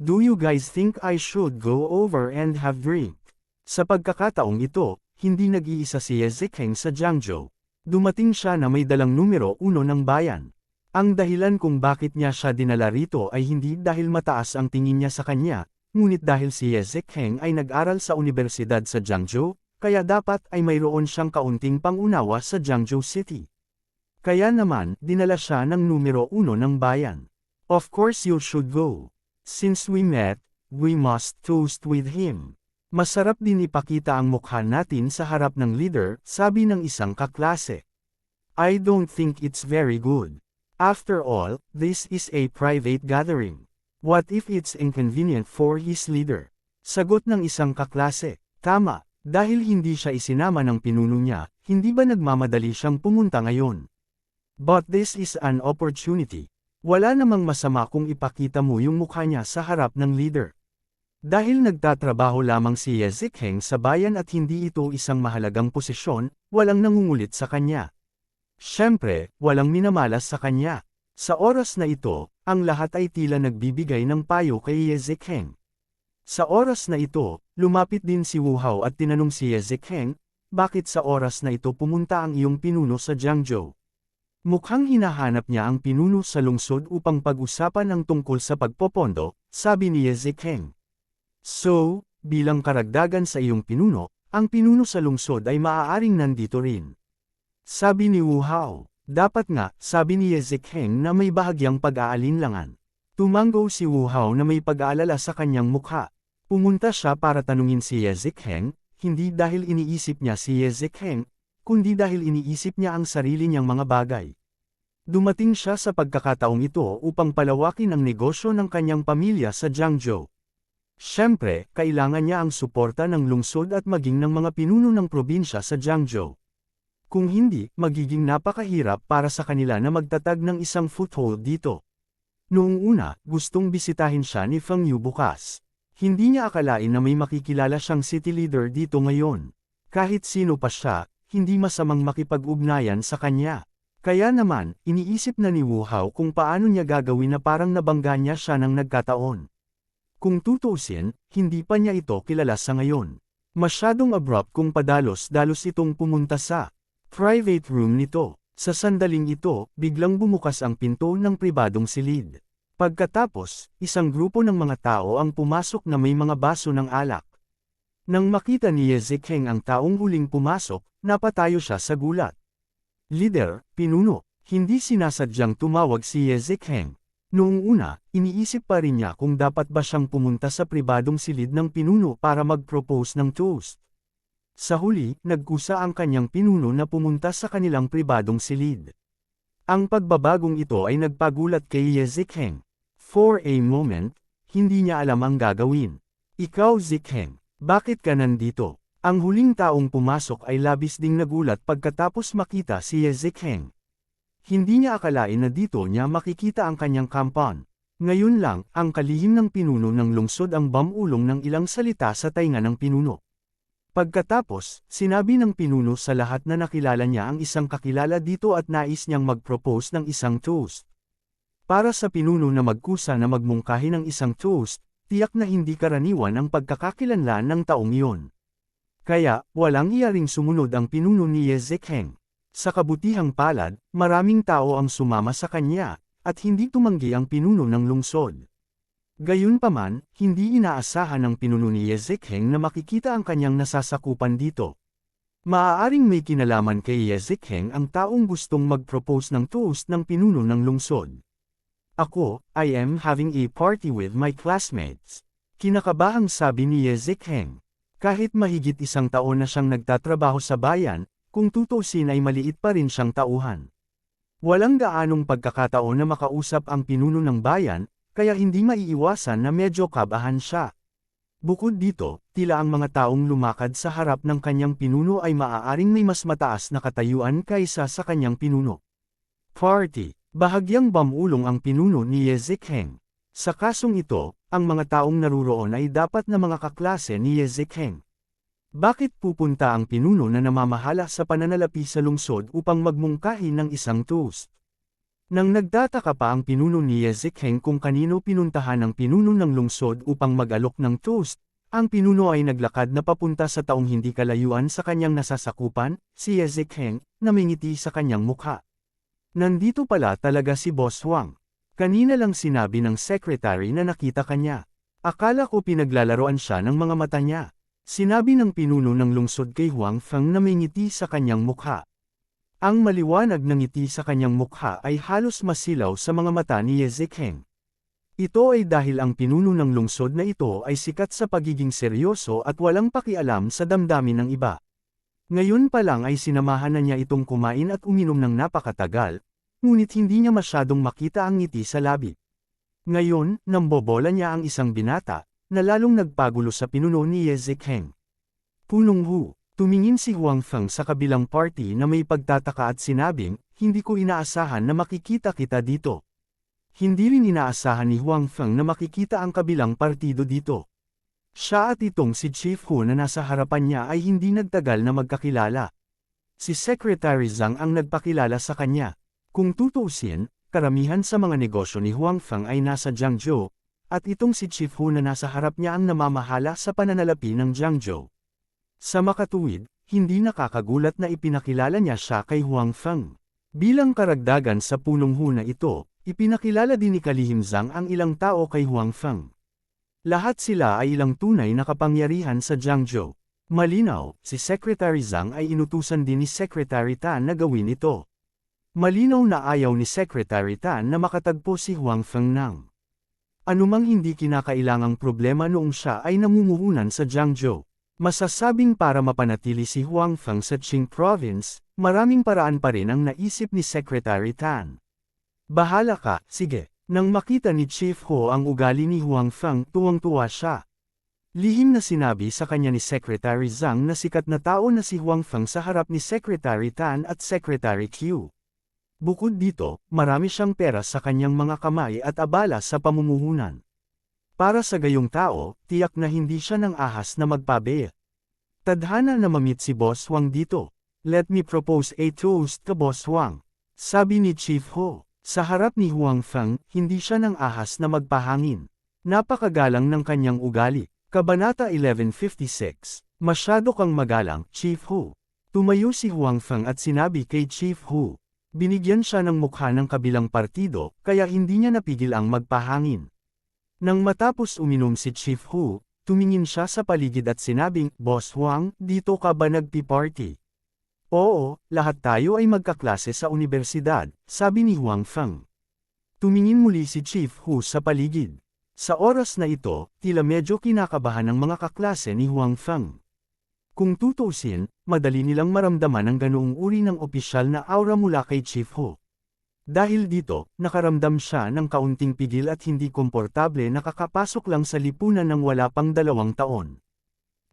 Do you guys think I should go over and have drink? Sa pagkakataong ito, hindi nag-iisa si Ye Zikheng sa Jiangzhou. Dumating siya na may dalang numero 1 ng bayan. Ang dahilan kung bakit niya siya dinala rito ay hindi dahil mataas ang tingin niya sa kanya, ngunit dahil si Ye Zikheng ay nag-aral sa universidad sa Jiangzhou, kaya dapat ay mayroon siyang kaunting pangunawa sa Jiangzhou City. Kaya naman, dinala siya ng numero 1 ng bayan. Of course you should go. Since we met, we must toast with him. Masarap din ipakita ang mukha natin sa harap ng leader, sabi ng isang kaklase. I don't think it's very good. After all, this is a private gathering. What if it's inconvenient for his leader? Sagot ng isang kaklase. Tama, dahil hindi siya isinama ng pinuno niya, hindi ba nagmamadali siyang pumunta ngayon? But this is an opportunity. Wala namang masama kung ipakita mo yung mukha niya sa harap ng leader. Dahil nagtatrabaho lamang si Ye Zikheng sa bayan at hindi ito isang mahalagang posisyon, walang nangungulit sa kanya. Siyempre, walang minamalas sa kanya. Sa oras na ito, ang lahat ay tila nagbibigay ng payo kay Ye Zikheng. Sa oras na ito, lumapit din si Wu Hao at tinanong si Ye Zikheng, bakit sa oras na ito pumunta ang iyong pinuno sa Jiangzhou? Mukhang hinahanap niya ang pinuno sa lungsod upang pag-usapan ang tungkol sa pagpopondo, sabi ni Ye Zikheng. So, bilang karagdagan sa iyong pinuno, ang pinuno sa lungsod ay maaaring nandito rin. Sabi ni Wu Hao. Dapat nga, sabi ni Ye Zikheng na may bahagyang pag-aalinlangan. Tumango si Wu Hao na may pag-aalala sa kanyang mukha. Pumunta siya para tanungin si Ye Zikheng, hindi dahil iniisip niya si Ye Zikheng, kundi dahil iniisip niya ang sarili niyang mga bagay. Dumating siya sa pagkakataong ito upang palawakin ang negosyo ng kanyang pamilya sa Jiangzhou. Siyempre, kailangan niya ang suporta ng lungsod at maging ng mga pinuno ng probinsya sa Jiangzhou. Kung hindi, magiging napakahirap para sa kanila na magtatag ng isang foothold dito. Noong una, gustong bisitahin siya ni Feng Yu bukas. Hindi niya akalain na may makikilala siyang city leader dito ngayon. Kahit sino pa siya, hindi masamang makipag-ugnayan sa kanya. Kaya naman, iniisip na ni Wu Hao kung paano niya gagawin na parang nabangga niya siya ng nagkataon. Kung tutuusin, hindi pa niya ito kilala sa ngayon. Masyadong abrupt kung padalos-dalos itong pumunta sa private room nito. Sa sandaling ito, biglang bumukas ang pinto ng pribadong silid. Pagkatapos, isang grupo ng mga tao ang pumasok na may mga baso ng alak. Nang makita ni Ye Zikheng ang taong huling pumasok, napatayo siya sa gulat. Leader, pinuno, hindi sinasadyang tumawag si Ye Zikheng. Noong una, iniisip pa rin niya kung dapat ba siyang pumunta sa pribadong silid ng pinuno para mag-propose ng toast. Sa huli, nagkusa ang kanyang pinuno na pumunta sa kanilang pribadong silid. Ang pagbabagong ito ay nagpagulat kay Ye Zikheng. For a moment, hindi niya alam ang gagawin. Ikaw Zikheng, bakit ka nandito? Ang huling taong pumasok ay labis ding nagulat pagkatapos makita si Ye Zikheng. Hindi niya akalain na dito niya makikita ang kanyang kampan. Ngayon lang, ang kalihim ng pinuno ng lungsod ang bamulong ng ilang salita sa tainga ng pinuno. Pagkatapos, sinabi ng pinuno sa lahat na nakilala niya ang isang kakilala dito at nais niyang mag-propose ng isang toast. Para sa pinuno na magkusa na magmungkahi ng isang toast, tiyak na hindi karaniwan ang pagkakakilanlan ng taong iyon. Kaya, walang iyaring sumunod ang pinuno ni Ye Zikheng. Sa kabutihang palad, maraming tao ang sumama sa kanya, at hindi tumanggi ang pinuno ng lungsod. Gayunpaman, hindi inaasahan ng pinuno ni Ye Zikheng na makikita ang kanyang nasasakupan dito. Maaaring may kinalaman kay Ye Zikheng ang taong gustong mag-propose ng toast ng pinuno ng lungsod. Ako, I am having a party with my classmates. Kinakabahang sabi ni Ye Zikheng. Kahit mahigit isang taon na siyang nagtatrabaho sa bayan, kung tutusin ay maliit pa rin siyang tauhan. Walang gaanong pagkakataon na makausap ang pinuno ng bayan, kaya hindi maiiwasan na medyo kabahan siya. Bukod dito, tila ang mga taong lumakad sa harap ng kanyang pinuno ay maaaring may mas mataas na katayuan kaysa sa kanyang pinuno. Party. Bahagyang bamulong ang pinuno ni Ye Zikheng. Sa kasong ito, ang mga taong naruroon ay dapat na mga kaklase ni Ye Zikheng. Bakit pupunta ang pinuno na namamahala sa pananalapi sa lungsod upang magmungkahi ng isang toast? Nang nagtataka pa ang pinuno ni Ye Zikheng kung kanino pinuntahan ng pinuno ng lungsod upang mag-alok ng toast, ang pinuno ay naglakad na papunta sa taong hindi kalayuan sa kanyang nasasakupan, si Ye Zikheng, na may ngiti sa kanyang mukha. Nandito pala talaga si Boss Wang. Kanina lang sinabi ng secretary na nakita kanya. Akala ko pinaglalaroan siya ng mga mata niya. Sinabi ng pinuno ng lungsod kay Huang Feng na may ngiti sa kanyang mukha. Ang maliwanag na ngiti sa kanyang mukha ay halos masilaw sa mga mata ni Ye Zikheng. Ito ay dahil ang pinuno ng lungsod na ito ay sikat sa pagiging seryoso at walang pakialam sa damdamin ng iba. Ngayon pa lang ay sinamahan na niya itong kumain at uminom ng napakatagal, ngunit hindi niya masyadong makita ang ngiti sa labi. Ngayon, nambobola niya ang isang binata, na lalong nagpagulo sa pinuno ni Ye Zikheng. Punong Hu, tumingin si Huang Feng sa kabilang party na may pagtataka at sinabing, hindi ko inaasahan na makikita kita dito. Hindi rin inaasahan ni Huang Feng na makikita ang kabilang partido dito. Siya at itong si Chief Hu na nasa harapan niya ay hindi nagtagal na magkakilala. Si Secretary Zhang ang nagpakilala sa kanya. Kung tutuusin, karamihan sa mga negosyo ni Huang Feng ay nasa Jiangzhou, at itong si Chief Hu na nasa harap niya ang namamahala sa pananalapi ng Jiangzhou. Sa makatuwid, hindi nakakagulat na ipinakilala niya siya kay Huang Feng. Bilang karagdagan sa punong Hu na ito, ipinakilala din ni Kalihim Zhang ang ilang tao kay Huang Feng. Lahat sila ay ilang tunay na kapangyarihan sa Jiangzhou. Malinaw, si Secretary Zhang ay inutusan din ni Secretary Tan na gawin ito. Malinaw na ayaw ni Secretary Tan na makatagpo si Huang Feng ng anumang hindi kinakailangang problema noong siya ay namumuhunan sa Jiangzhou. Masasabing para mapanatili si Huang Feng sa Qing Province, maraming paraan pa rin ang naisip ni Secretary Tan. Bahala ka, sige. Nang makita ni Chief Ho ang ugali ni Huang Feng, tuwang-tuwa siya. Lihim na sinabi sa kanya ni Secretary Zhang na sikat na tao na si Huang Feng sa harap ni Secretary Tan at Secretary Q. Bukod dito, marami siyang pera sa kanyang mga kamay at abala sa pamumuhunan. Para sa gayong tao, tiyak na hindi siya ng ahas na magpabe. Tadhana na mamit si Boss Wang dito. Let me propose a toast to Boss Wang. Sabi ni Chief Ho. Sa harap ni Huang Feng, hindi siya ng ahas na magpahangin. Napakagalang ng kanyang ugali. Kabanata 1156. Masyado kang magalang, Chief Hu. Tumayo si Huang Feng at sinabi kay Chief Hu. Binigyan siya ng mukha ng kabilang partido, kaya hindi niya napigil ang magpahangin. Nang matapos uminom si Chief Hu, tumingin siya sa paligid at sinabing, Boss Huang, dito ka ba nagpi-party? Oo, lahat tayo ay magkaklase sa universidad, sabi ni Huang Feng. Tumingin muli si Chief Hu sa paligid. Sa oras na ito, tila medyo kinakabahan ang mga kaklase ni Huang Feng. Kung tutuusin, madali nilang maramdaman ang ganoong uri ng opisyal na aura mula kay Chief Hu. Dahil dito, nakaramdam siya ng kaunting pigil at hindi komportable na kakapasok lang sa lipunan ng wala pang 2 taon.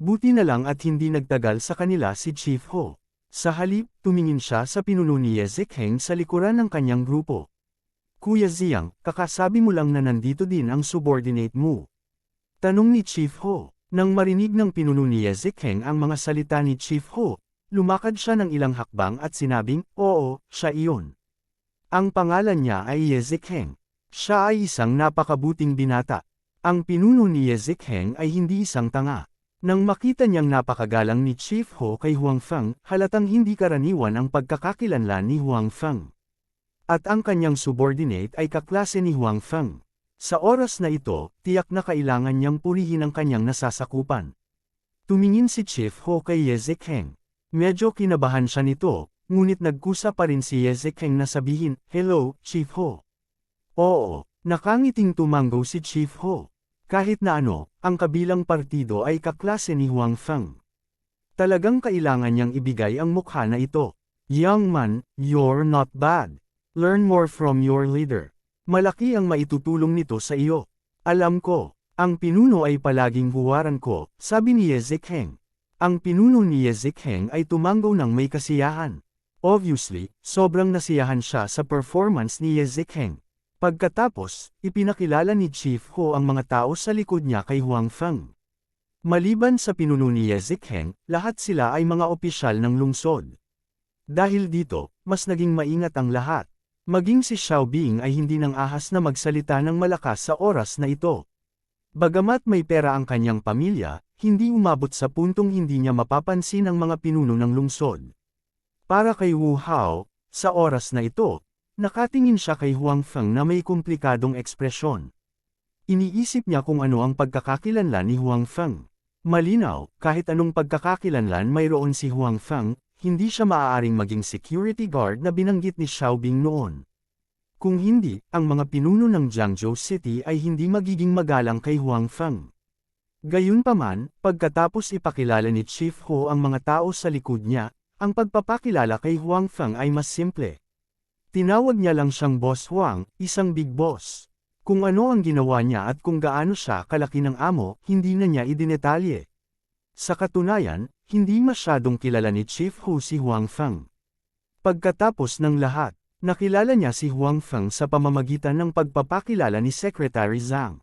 Buti na lang at hindi nagtagal sa kanila si Chief Hu. Sa halip, tumingin siya sa pinuno ni Ye Zikheng sa likuran ng kanyang grupo. Kuya Ziyang, kakasabi mo lang na nandito din ang subordinate mo. Tanong ni Chief Ho. Nang marinig ng pinuno ni Ye Zikheng ang mga salita ni Chief Ho, lumakad siya ng ilang hakbang at sinabing, oo, siya iyon. Ang pangalan niya ay Ye Zikheng. Siya ay isang napakabuting binata. Ang pinuno ni Ye Zikheng ay hindi isang tanga. Nang makita niyang napakagalang ni Chief Ho kay Huang Feng, halatang hindi karaniwan ang pagkakakilanlan ni Huang Feng. At ang kanyang subordinate ay kaklase ni Huang Feng. Sa oras na ito, tiyak na kailangan niyang purihin ang kanyang nasasakupan. Tumingin si Chief Ho kay Ye Zikheng. Medyo kinabahan siya nito, ngunit nagkusa pa rin si Ye Zikheng na sabihin, Hello, Chief Ho. Oo, nakangiting tumango si Chief Ho. Kahit na ano, ang kabilang partido ay kaklase ni Huang Feng. Talagang kailangan niyang ibigay ang mukha na ito. Young man, you're not bad. Learn more from your leader. Malaki ang maitutulong nito sa iyo. Alam ko, ang pinuno ay palaging huwaran ko, sabi ni Ye Zikheng. Ang pinuno ni Ye Zikheng ay tumango ng may kasiyahan. Obviously, sobrang nasiyahan siya sa performance ni Ye Zikheng. Pagkatapos, ipinakilala ni Chief Ho ang mga tao sa likod niya kay Huang Feng. Maliban sa pinuno ni Ye Zikheng, lahat sila ay mga opisyal ng lungsod. Dahil dito, mas naging maingat ang lahat. Maging si Xiao Bing ay hindi nang ahas na magsalita ng malakas sa oras na ito. Bagamat may pera ang kanyang pamilya, hindi umabot sa puntong hindi niya mapapansin ang mga pinuno ng lungsod. Para kay Wu Hao, sa oras na ito, nakatingin siya kay Huang Feng na may komplikadong ekspresyon. Iniisip niya kung ano ang pagkakakilanlan ni Huang Feng. Malinaw, kahit anong pagkakakilanlan mayroon si Huang Feng, hindi siya maaaring maging security guard na binanggit ni Xiao Bing noon. Kung hindi, ang mga pinuno ng Jiangzhou City ay hindi magiging magalang kay Huang Feng. Gayunpaman, pagkatapos ipakilala ni Chief Ho ang mga tao sa likod niya, ang pagpapakilala kay Huang Feng ay mas simple. Tinawag niya lang siyang Boss Huang, isang big boss. Kung ano ang ginawa niya at kung gaano siya kalaki ng amo, hindi na niya idinetalye. Sa katunayan, hindi masyadong kilala ni Chief Ho si Huang Feng. Pagkatapos ng lahat, nakilala niya si Huang Feng sa pamamagitan ng pagpapakilala ni Secretary Zhang.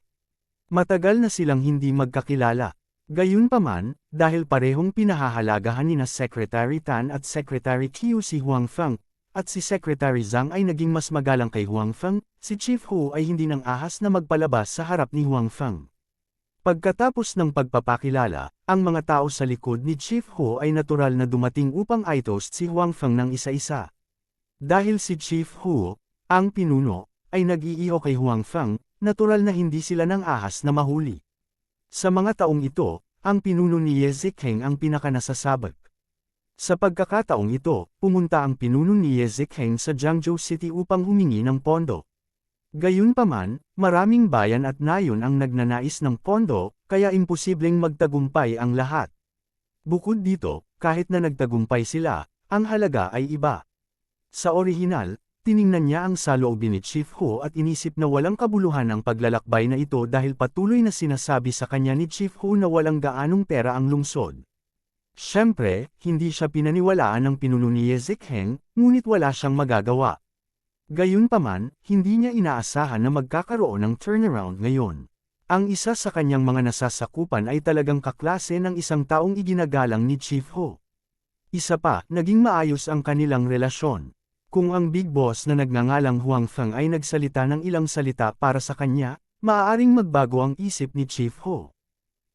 Matagal na silang hindi magkakilala. Gayunpaman, dahil parehong pinahahalagahan nina Secretary Tan at Secretary Qiu si Huang Feng, at si Secretary Zhang ay naging mas magalang kay Huang Feng, si Chief Ho ay hindi nang ahas na magpalabas sa harap ni Huang Feng. Pagkatapos ng pagpapakilala, ang mga tao sa likod ni Chief Ho ay natural na dumating upang i-toast si Huang Feng ng isa-isa. Dahil si Chief Ho, ang pinuno, ay nag-iiho kay Huang Feng, natural na hindi sila nang ahas na mahuli. Sa mga taong ito, ang pinuno ni Ye Zikheng ang pinakanasasabak. Sa pagkakataong ito, pumunta ang pinuno ni Ye Zikheng sa Jiangzhou City upang humingi ng pondo. Gayunpaman, maraming bayan at nayon ang nagnanais ng pondo, kaya imposibleng magtagumpay ang lahat. Bukod dito, kahit na nagtagumpay sila, ang halaga ay iba. Sa orihinal, tiningnan niya ang saloobin ni Chief Ho at inisip na walang kabuluhan ang paglalakbay na ito dahil patuloy na sinasabi sa kanya ni Chief Ho na walang gaanong pera ang lungsod. Siyempre, hindi siya pinaniwalaan ng pinuno ni Ye Zikheng, ngunit wala siyang magagawa. Gayunpaman, hindi niya inaasahan na magkakaroon ng turnaround ngayon. Ang isa sa kanyang mga nasasakupan ay talagang kaklase ng isang taong iginagalang ni Chief Ho. Isa pa, naging maayos ang kanilang relasyon. Kung ang big boss na nagngangalang Huang Feng ay nagsalita ng ilang salita para sa kanya, maaaring magbago ang isip ni Chief Ho.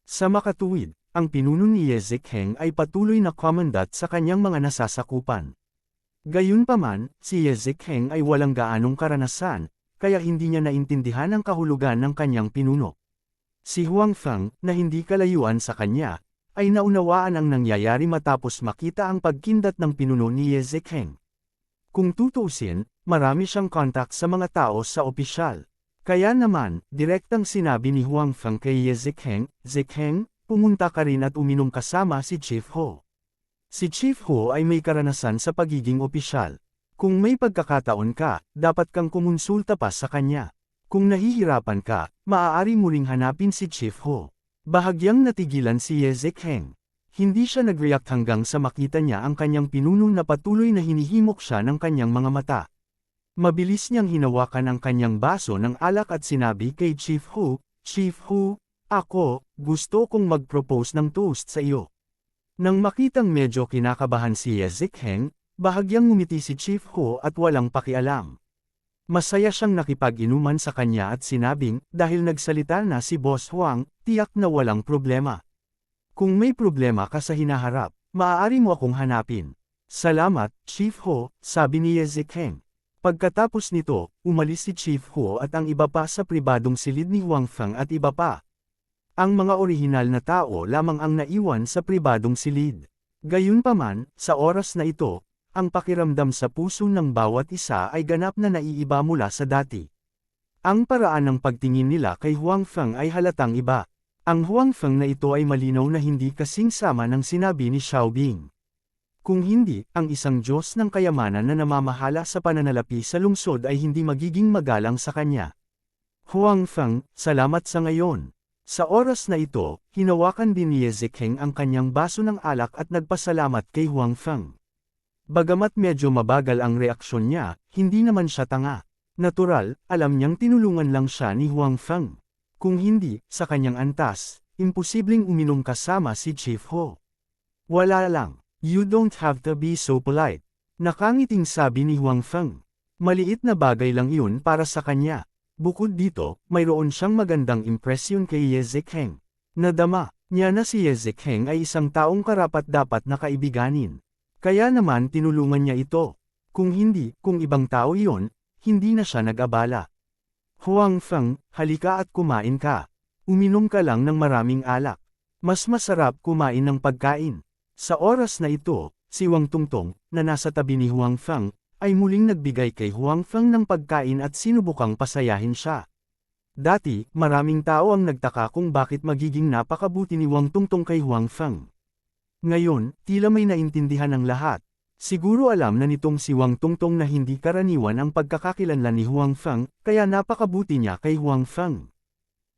Sa makatuwid, ang pinuno ni Ye Zikheng ay patuloy na komandat sa kanyang mga nasasakupan. Gayunpaman, si Ye Zikheng ay walang gaanong karanasan, kaya hindi niya naintindihan ang kahulugan ng kanyang pinuno. Si Huang Feng, na hindi kalayuan sa kanya, ay naunawaan ang nangyayari matapos makita ang pagkindat ng pinuno ni Ye Zikheng. Kung tutuusin, marami siyang kontak sa mga tao sa opisyal. Kaya naman, direktang sinabi ni Huang Feng kay Ye Zikheng, "Zikheng, pumunta ka rin at uminom kasama si Chief Ho." Si Chief Ho ay may karanasan sa pagiging opisyal. Kung may pagkakataon ka, dapat kang kumonsulta pa sa kanya. Kung nahihirapan ka, maaari mo ring hanapin si Chief Ho. Bahagyang natigilan si Ye Zikheng. Hindi siya nag-react hanggang sa makita niya ang kanyang pinuno na patuloy na hinihimok siya ng kanyang mga mata. Mabilis niyang hinawakan ang kanyang baso ng alak at sinabi kay Chief Ho, "Chief Ho, ako, gusto kong mag-propose ng toast sa iyo." Nang makitang medyo kinakabahan si Ye Zikheng, bahagyang ngumiti si Chief Ho at walang pakialam. Masaya siyang nakipag-inuman sa kanya at sinabing, dahil nagsalita na si Boss Huang, tiyak na walang problema. Kung may problema ka sa hinaharap, maaari mo akong hanapin. Salamat, Chief Ho, sabi ni Ye Zikheng. Pagkatapos nito, umalis si Chief Ho at ang iba pa sa pribadong silid ni Huang Feng at iba pa. Ang mga orihinal na tao lamang ang naiwan sa pribadong silid. Gayunpaman, sa oras na ito, ang pakiramdam sa puso ng bawat isa ay ganap na naiiba mula sa dati. Ang paraan ng pagtingin nila kay Huang Feng ay halatang iba. Ang Huang Feng na ito ay malinaw na hindi kasing sama ng sinabi ni Xiao Bing. Kung hindi, ang isang Diyos ng kayamanan na namamahala sa pananalapi sa lungsod ay hindi magiging magalang sa kanya. Huang Feng, salamat sa ngayon. Sa oras na ito, hinawakan din ni Ye Zikheng ang kanyang baso ng alak at nagpasalamat kay Huang Feng. Bagamat medyo mabagal ang reaksyon niya, hindi naman siya tanga. Natural, alam niyang tinulungan lang siya ni Huang Feng. Kung hindi, sa kanyang antas, imposibleng uminom kasama si Chief Ho. Wala lang, you don't have to be so polite. Nakangiting sabi ni Huang Feng. Maliit na bagay lang iyon para sa kanya. Bukod dito, mayroon siyang magandang impresyon kay Ye Zikheng. Nadama niya na si Ye Zikheng ay isang taong karapat-dapat na kaibiganin. Kaya naman tinulungan niya ito. Kung ibang tao iyon, hindi na siya nag-abala. Huang Feng, halika at kumain ka. Uminom ka lang ng maraming alak. Mas masarap kumain ng pagkain. Sa oras na ito, si Wang Tungtong, na nasa tabi ni Huang Feng, ay muling nagbigay kay Huang Feng ng pagkain at sinubukang pasayahin siya. Dati, maraming tao ang nagtaka kung bakit magiging napakabuti ni Wang Tungtong kay Huang Feng. Ngayon, tila may naintindihan ng lahat. Siguro alam na nitong si Wang Tungtong na hindi karaniwan ang pagkakakilanlan ni Huang Feng, kaya napakabuti niya kay Huang Feng.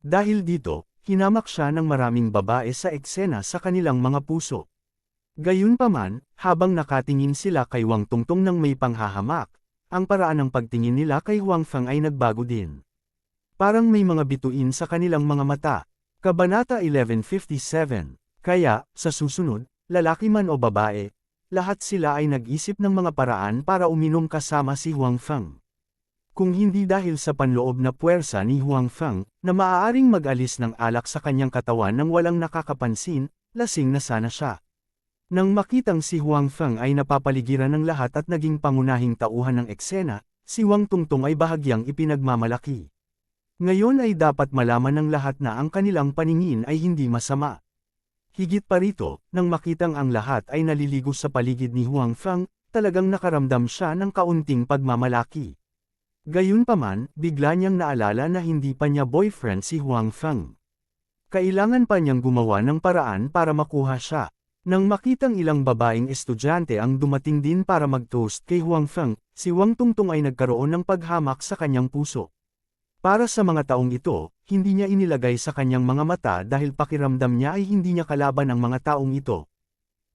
Dahil dito, hinamak siya ng maraming babae sa eksena sa kanilang mga puso. Gayunpaman, habang nakatingin sila kay Wang Tungtong ng may panghahamak, ang paraan ng pagtingin nila kay Huang Feng ay nagbago din. Parang may mga bituin sa kanilang mga mata. Kabanata 1157. Kaya, sa susunod, lalaki man o babae, lahat sila ay nag-isip ng mga paraan para uminom kasama si Huang Feng. Kung hindi dahil sa panloob na puwersa ni Huang Feng, na maaaring mag-alis ng alak sa kanyang katawan nang walang nakakapansin, lasing na sana siya. Nang makitang si Huang Feng ay napapaligiran ng lahat at naging pangunahing tauhan ng eksena, si Wang Tungtong ay bahagyang ipinagmamalaki. Ngayon ay dapat malaman ng lahat na ang kanilang paningin ay hindi masama. Higit pa rito, nang makitang ang lahat ay naliligo sa paligid ni Huang Feng, talagang nakaramdam siya ng kaunting pagmamalaki. Gayunpaman, bigla niyang naalala na hindi pa niya boyfriend si Huang Feng. Kailangan pa niyang gumawa ng paraan para makuha siya. Nang makitang ilang babaeng estudyante ang dumating din para mag-toast kay Huang Feng, si Wang Tungtong ay nagkaroon ng paghamak sa kanyang puso. Para sa mga taong ito, hindi niya inilagay sa kanyang mga mata dahil pakiramdam niya ay hindi niya kalaban ang mga taong ito.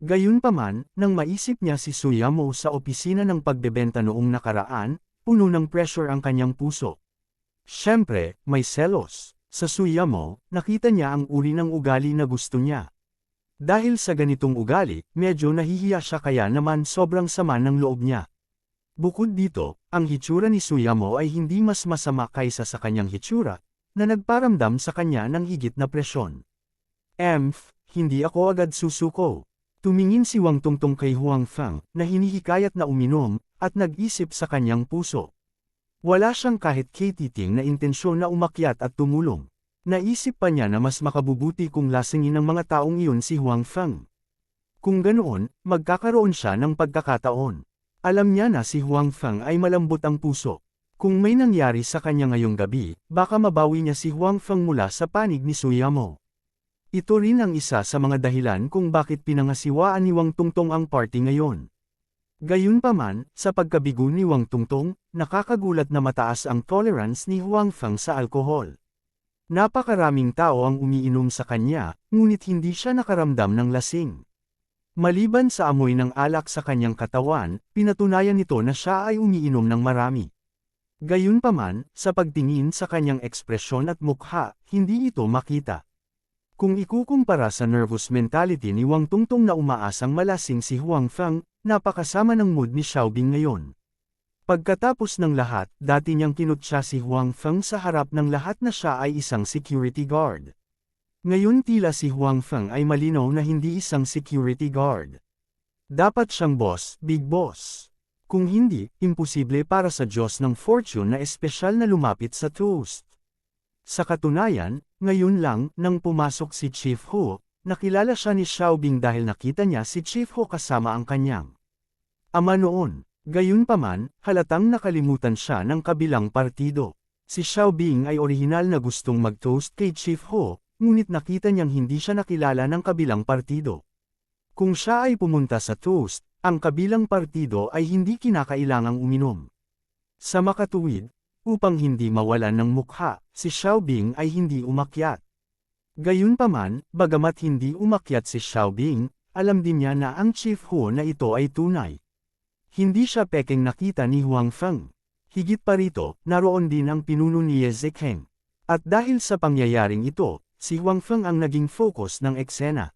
Gayunpaman, nang maisip niya si Su Yamo sa opisina ng pagbebenta noong nakaraan, puno ng pressure ang kanyang puso. Siyempre, may selos. Sa Su Yamo, nakita niya ang uri ng ugali na gusto niya. Dahil sa ganitong ugali, medyo nahihiya siya kaya naman sobrang sama ng loob niya. Bukod dito, ang hitsura ni Su Yamo ay hindi mas masama kaysa sa kanyang hitsura, na nagparamdam sa kanya ng higit na presyon. Hindi ako agad susuko. Tumingin si Wang Tungtong kay Huang Feng, na hinihikayat na uminom, at nag-isip sa kanyang puso. Wala siyang kahit katiting na intensyon na umakyat at tumulong. Naisip pa niya na mas makabubuti kung lasingin ng mga taong iyon si Huang Feng. Kung ganoon, magkakaroon siya ng pagkakataon. Alam niya na si Huang Feng ay malambot ang puso. Kung may nangyari sa kanya ngayong gabi, baka mabawi niya si Huang Feng mula sa panig ni Su Yamo. Ito rin ang isa sa mga dahilan kung bakit pinangasiwaan ni Wang Tungtong ang party ngayon. Gayunpaman, sa pagkabigo ni Wang Tungtong, nakakagulat na mataas ang tolerance ni Huang Feng sa alkohol. Napakaraming tao ang umiinom sa kanya, ngunit hindi siya nakaramdam ng lasing. Maliban sa amoy ng alak sa kanyang katawan, pinatunayan nito na siya ay umiinom ng marami. Gayunpaman, sa pagtingin sa kanyang ekspresyon at mukha, hindi ito makita. Kung ikukumpara sa nervous mentality ni Wang Tungtong na umaasang malasing si Huang Feng, napakasama ng mood ni Xiaobing ngayon. Pagkatapos ng lahat, dati niyang kinutya si Huang Feng sa harap ng lahat na siya ay isang security guard. Ngayon tila si Huang Feng ay malinaw na hindi isang security guard. Dapat siyang boss, big boss. Kung hindi, imposible para sa Diyos ng fortune na espesyal na lumapit sa toast. Sa katunayan, ngayon lang, nang pumasok si Chief Hu, nakilala siya ni Xiaobing dahil nakita niya si Chief Hu kasama ang kanyang ama noon. Gayunpaman, halatang nakalimutan siya ng kabilang partido. Si Xiaobing ay orihinal na gustong mag-toast kay Chief Hu, ngunit nakita niyang hindi siya nakilala ng kabilang partido. Kung siya ay pumunta sa toast, ang kabilang partido ay hindi kinakailangang uminom. Sa makatuwid, upang hindi mawalan ng mukha, si Xiaobing ay hindi umakyat. Gayunpaman, bagamat hindi umakyat si Xiaobing, alam din niya na ang Chief Hu na ito ay tunay. Hindi siya pekeng nakita ni Huang Feng. Higit pa rito, naroon din ang pinuno ni Ye Zikheng. At dahil sa pangyayaring ito, si Huang Feng ang naging focus ng eksena.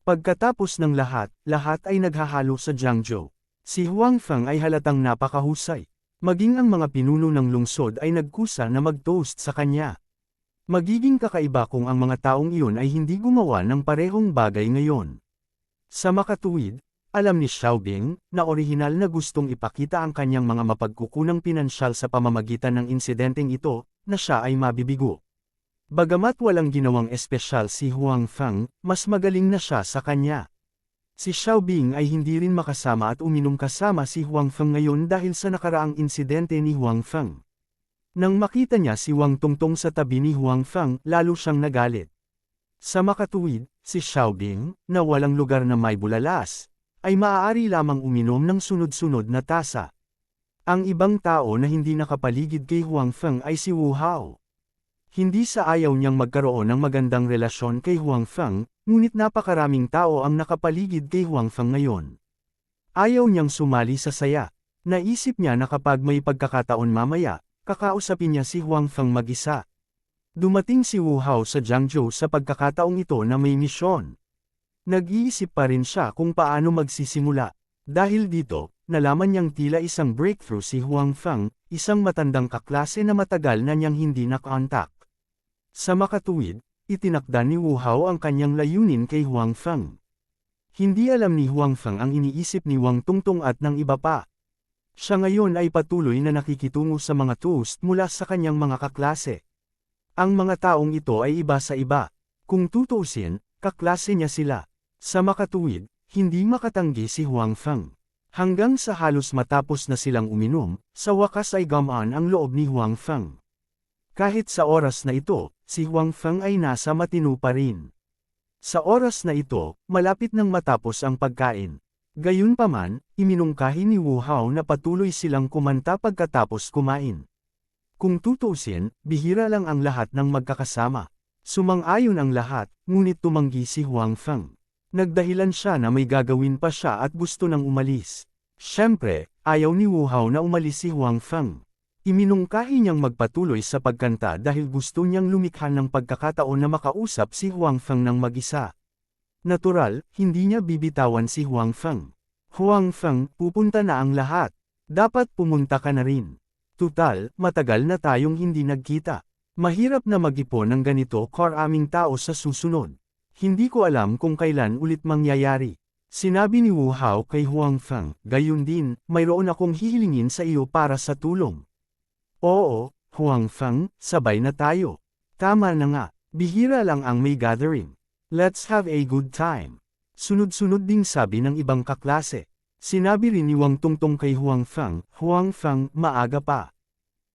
Pagkatapos ng lahat ay naghahalo sa Jiangzhou. Si Huang Feng ay halatang napakahusay. Maging ang mga pinuno ng lungsod ay nagkusa na mag-toast sa kanya. Magiging kakaiba kung ang mga taong iyon ay hindi gumawa ng parehong bagay ngayon. Sa makatuwid, alam ni Xiaobing na orihinal na gustong ipakita ang kanyang mga mapagkukunang pinansyal sa pamamagitan ng insidenteng ito, na siya ay mabibigo. Bagamat walang ginawang espesyal si Huang Feng, mas magaling na siya sa kanya. Si Xiaobing ay hindi rin makasama at uminom kasama si Huang Feng ngayon dahil sa nakaraang insidente ni Huang Feng. Nang makita niya si Wang Tongtong sa tabi ni Huang Feng, lalo siyang nagalit. Sa makatuwid, si Xiaobing, na walang lugar na may bulalas, ay maaari lamang uminom ng sunod-sunod na tasa. Ang ibang tao na hindi nakapaligid kay Huang Feng ay si Wu Hao. Hindi sa ayaw niyang magkaroon ng magandang relasyon kay Huang Feng, ngunit napakaraming tao ang nakapaligid kay Huang Feng ngayon. Ayaw niyang sumali sa saya. Naisip niya na kapag may pagkakataon mamaya, kakausapin niya si Huang Feng mag-isa. Dumating si Wu Hao sa Jiangzhou sa pagkakataong ito na may misyon. Nag-iisip pa rin siya kung paano magsisimula. Dahil dito, nalaman niyang tila isang breakthrough si Huang Feng, isang matandang kaklase na matagal na niyang hindi nakontak. Sa makatuwid, itinakda ni Wu Hao ang kanyang layunin kay Huang Feng. Hindi alam ni Huang Feng ang iniisip ni Wang Tongtong at ng iba pa. Siya ngayon ay patuloy na nakikitungo sa mga toast mula sa kanyang mga kaklase. Ang mga taong ito ay iba sa iba. Kung tutuusin, kaklase niya sila. Sa makatuwid, hindi makatanggi si Huang Feng. Hanggang sa halos matapos na silang uminom, sa wakas ay gumaan ang loob ni Huang Feng. Kahit sa oras na ito, si Huang Feng ay nasa matino pa rin. Sa oras na ito, malapit nang matapos ang pagkain. Gayunpaman, iminungkahi ni Wu Hao na patuloy silang kumanta pagkatapos kumain. Kung tutuusin, bihira lang ang lahat ng magkakasama. Sumang-ayon ang lahat, ngunit tumanggi si Huang Feng. Nagdahilan siya na may gagawin pa siya at gusto nang umalis. Siyempre, ayaw ni Wu Hao na umalis si Huang Feng. Iminungkahi niyang magpatuloy sa pagkanta dahil gusto niyang lumikha ng pagkakataon na makausap si Huang Feng ng mag-isa. Natural, hindi niya bibitawan si Huang Feng. Huang Feng, pupunta na ang lahat. Dapat pumunta ka na rin. Tutal, matagal na tayong hindi nagkita. Mahirap na mag-ipon ng ganito karaming tao sa susunod. Hindi ko alam kung kailan ulit mangyayari. Sinabi ni Wu Hao kay Huang Feng, gayon din, mayroon akong hihilingin sa iyo para sa tulong. Oo, Huang Feng, sabay na tayo. Tama na nga, bihira lang ang may gathering. Let's have a good time. Sunod-sunod ding sabi ng ibang kaklase. Sinabi rin ni Wang Tongtong kay Huang Feng, maaga pa.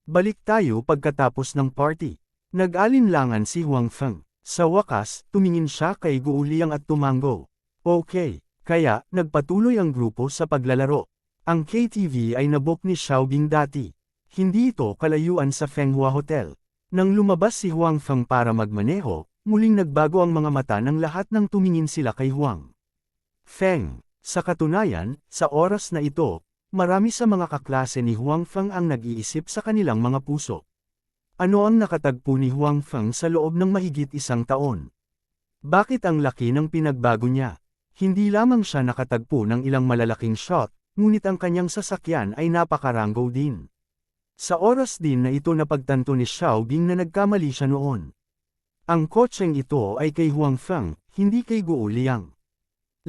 Balik tayo pagkatapos ng party. Nag-alinlangan si Huang Feng. Sa wakas, tumingin siya kay Guo Liang at tumango. Okay, kaya, nagpatuloy ang grupo sa paglalaro. Ang KTV ay nabook ni Xiaobing dati. Hindi ito kalayuan sa Fenghua Hotel. Nang lumabas si Huang Feng para magmaneho, muling nagbago ang mga mata ng lahat nang tumingin sila kay Huang Feng. Sa katunayan, sa oras na ito, marami sa mga kaklase ni Huang Feng ang nag-iisip sa kanilang mga puso. Ano ang nakatagpo ni Huang Feng sa loob ng mahigit isang taon? Bakit ang laki ng pinagbago niya? Hindi lamang siya nakatagpo ng ilang malalaking shot, ngunit ang kanyang sasakyan ay napakaranggo din. Sa oras din na ito napagtanto ni Xiaobing na nagkamali siya noon. Ang kotseng ito ay kay Huang Feng, hindi kay Guo Liang.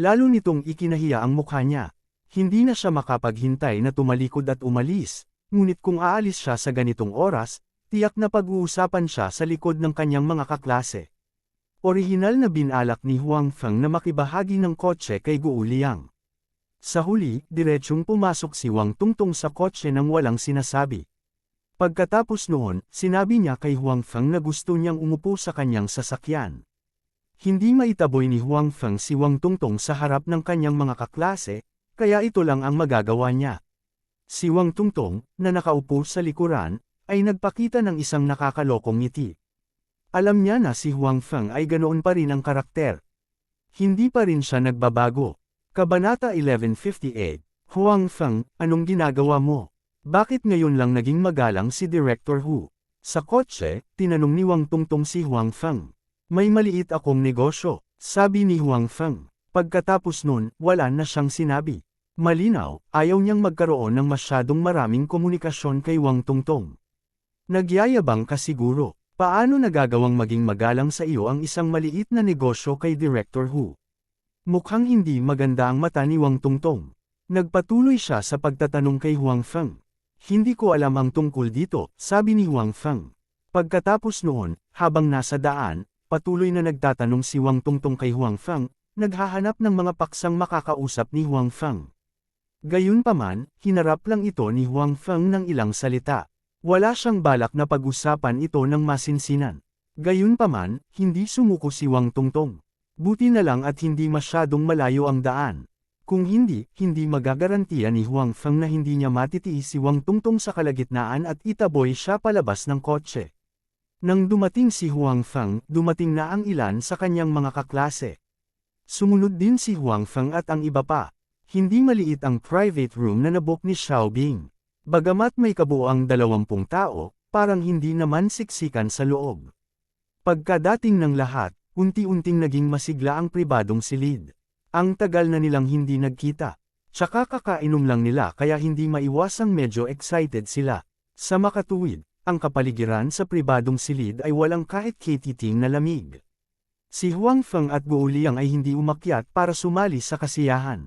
Lalo nitong ikinahiya ang mukha niya. Hindi na siya makapaghintay na tumalikod at umalis, ngunit kung aalis siya sa ganitong oras, tiyak na pag-uusapan siya sa likod ng kanyang mga kaklase. Orihinal na binalak ni Huang Feng na makibahagi ng kotse kay Guo Liang. Sa huli, diretsyong pumasok si Wang Tongtong sa kotse nang walang sinasabi. Pagkatapos noon, sinabi niya kay Huang Feng na gusto niyang umupo sa kanyang sasakyan. Hindi maitaboy ni Huang Feng si Wang Tongtong sa harap ng kanyang mga kaklase, kaya ito lang ang magagawa niya. Si Wang Tongtong, na nakaupo sa likuran, ay nagpakita ng isang nakakalokong ngiti. Alam niya na si Huang Feng ay ganoon pa rin ang karakter. Hindi pa rin siya nagbabago. Kabanata 1158, Huang Feng, anong ginagawa mo? Bakit ngayon lang naging magalang si Director Hu? Sa kotse, tinanong ni Wang Tongtong si Huang Feng. May maliit akong negosyo, sabi ni Huang Feng. Pagkatapos nun, wala na siyang sinabi. Malinaw, ayaw niyang magkaroon ng masyadong maraming komunikasyon kay Wang Tongtong. Nagyayabang ka siguro, paano nagagawang maging magalang sa iyo ang isang maliit na negosyo kay Director Hu? Mukhang hindi maganda ang mata ni Wang Tongtong. Nagpatuloy siya sa pagtatanong kay Huang Feng. Hindi ko alam ang tungkol dito, sabi ni Huang Feng. Pagkatapos noon, habang nasa daan, patuloy na nagtatanong si Wang Tongtong kay Huang Feng, naghahanap ng mga paksang makakausap ni Huang Feng. Gayunpaman, hinarap lang ito ni Huang Feng ng ilang salita. Wala siyang balak na pag-usapan ito ng masinsinan. Gayunpaman, hindi sumuko si Wang Tongtong. Buti na lang at hindi masyadong malayo ang daan. Kung hindi magagarantiya ni Huang Feng na hindi niya matitiis si Wang Tongtong sa kalagitnaan at itaboy siya palabas ng kotse. Nang dumating si Huang Feng, dumating na ang ilan sa kanyang mga kaklase. Sumunod din si Huang Feng at ang iba pa. Hindi maliit ang private room na nabook ni Xiaobing. Bagamat may kabuuang 20 tao, parang hindi naman siksikan sa loob. Pagkadating ng lahat, unti-unting naging masigla ang pribadong silid. Ang tagal na nilang hindi nagkita. Tsaka kakainom lang nila kaya hindi maiwasang medyo excited sila. Sa makatuwid, ang kapaligiran sa pribadong silid ay walang kahit kititing na lamig. Si Huang Feng at Guo Liang ay hindi umakyat para sumali sa kasiyahan.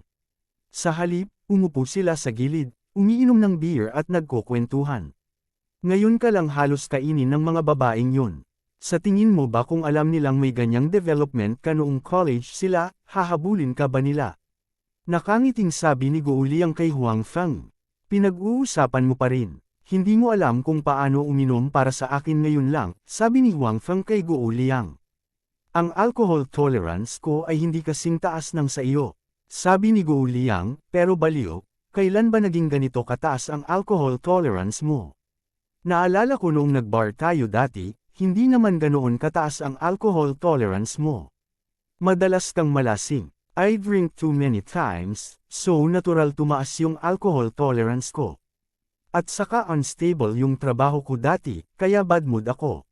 Sa halip, umupo sila sa gilid, umiinom ng beer at nagkukwentuhan. Ngayon ka lang halos kainin ng mga babaeng yun. Sa tingin mo ba kung alam nilang may ganyang development ka noong college sila, hahabulin ka ba nila? Nakangiting sabi ni Guo Liang kay Huang Feng. Pinag-uusapan mo pa rin. Hindi mo alam kung paano uminom para sa akin ngayon lang, sabi ni Huang Feng kay Guo Liang. Ang alcohol tolerance ko ay hindi kasing taas ng sa iyo. Sabi ni Guo Liang, pero baliw, kailan ba naging ganito kataas ang alcohol tolerance mo? Naalala ko noong nag-bar tayo dati, hindi naman ganoon kataas ang alcohol tolerance mo. Madalas kang malasing. I drink too many times, so natural tumaas yung alcohol tolerance ko. At saka unstable yung trabaho ko dati, kaya bad mood ako.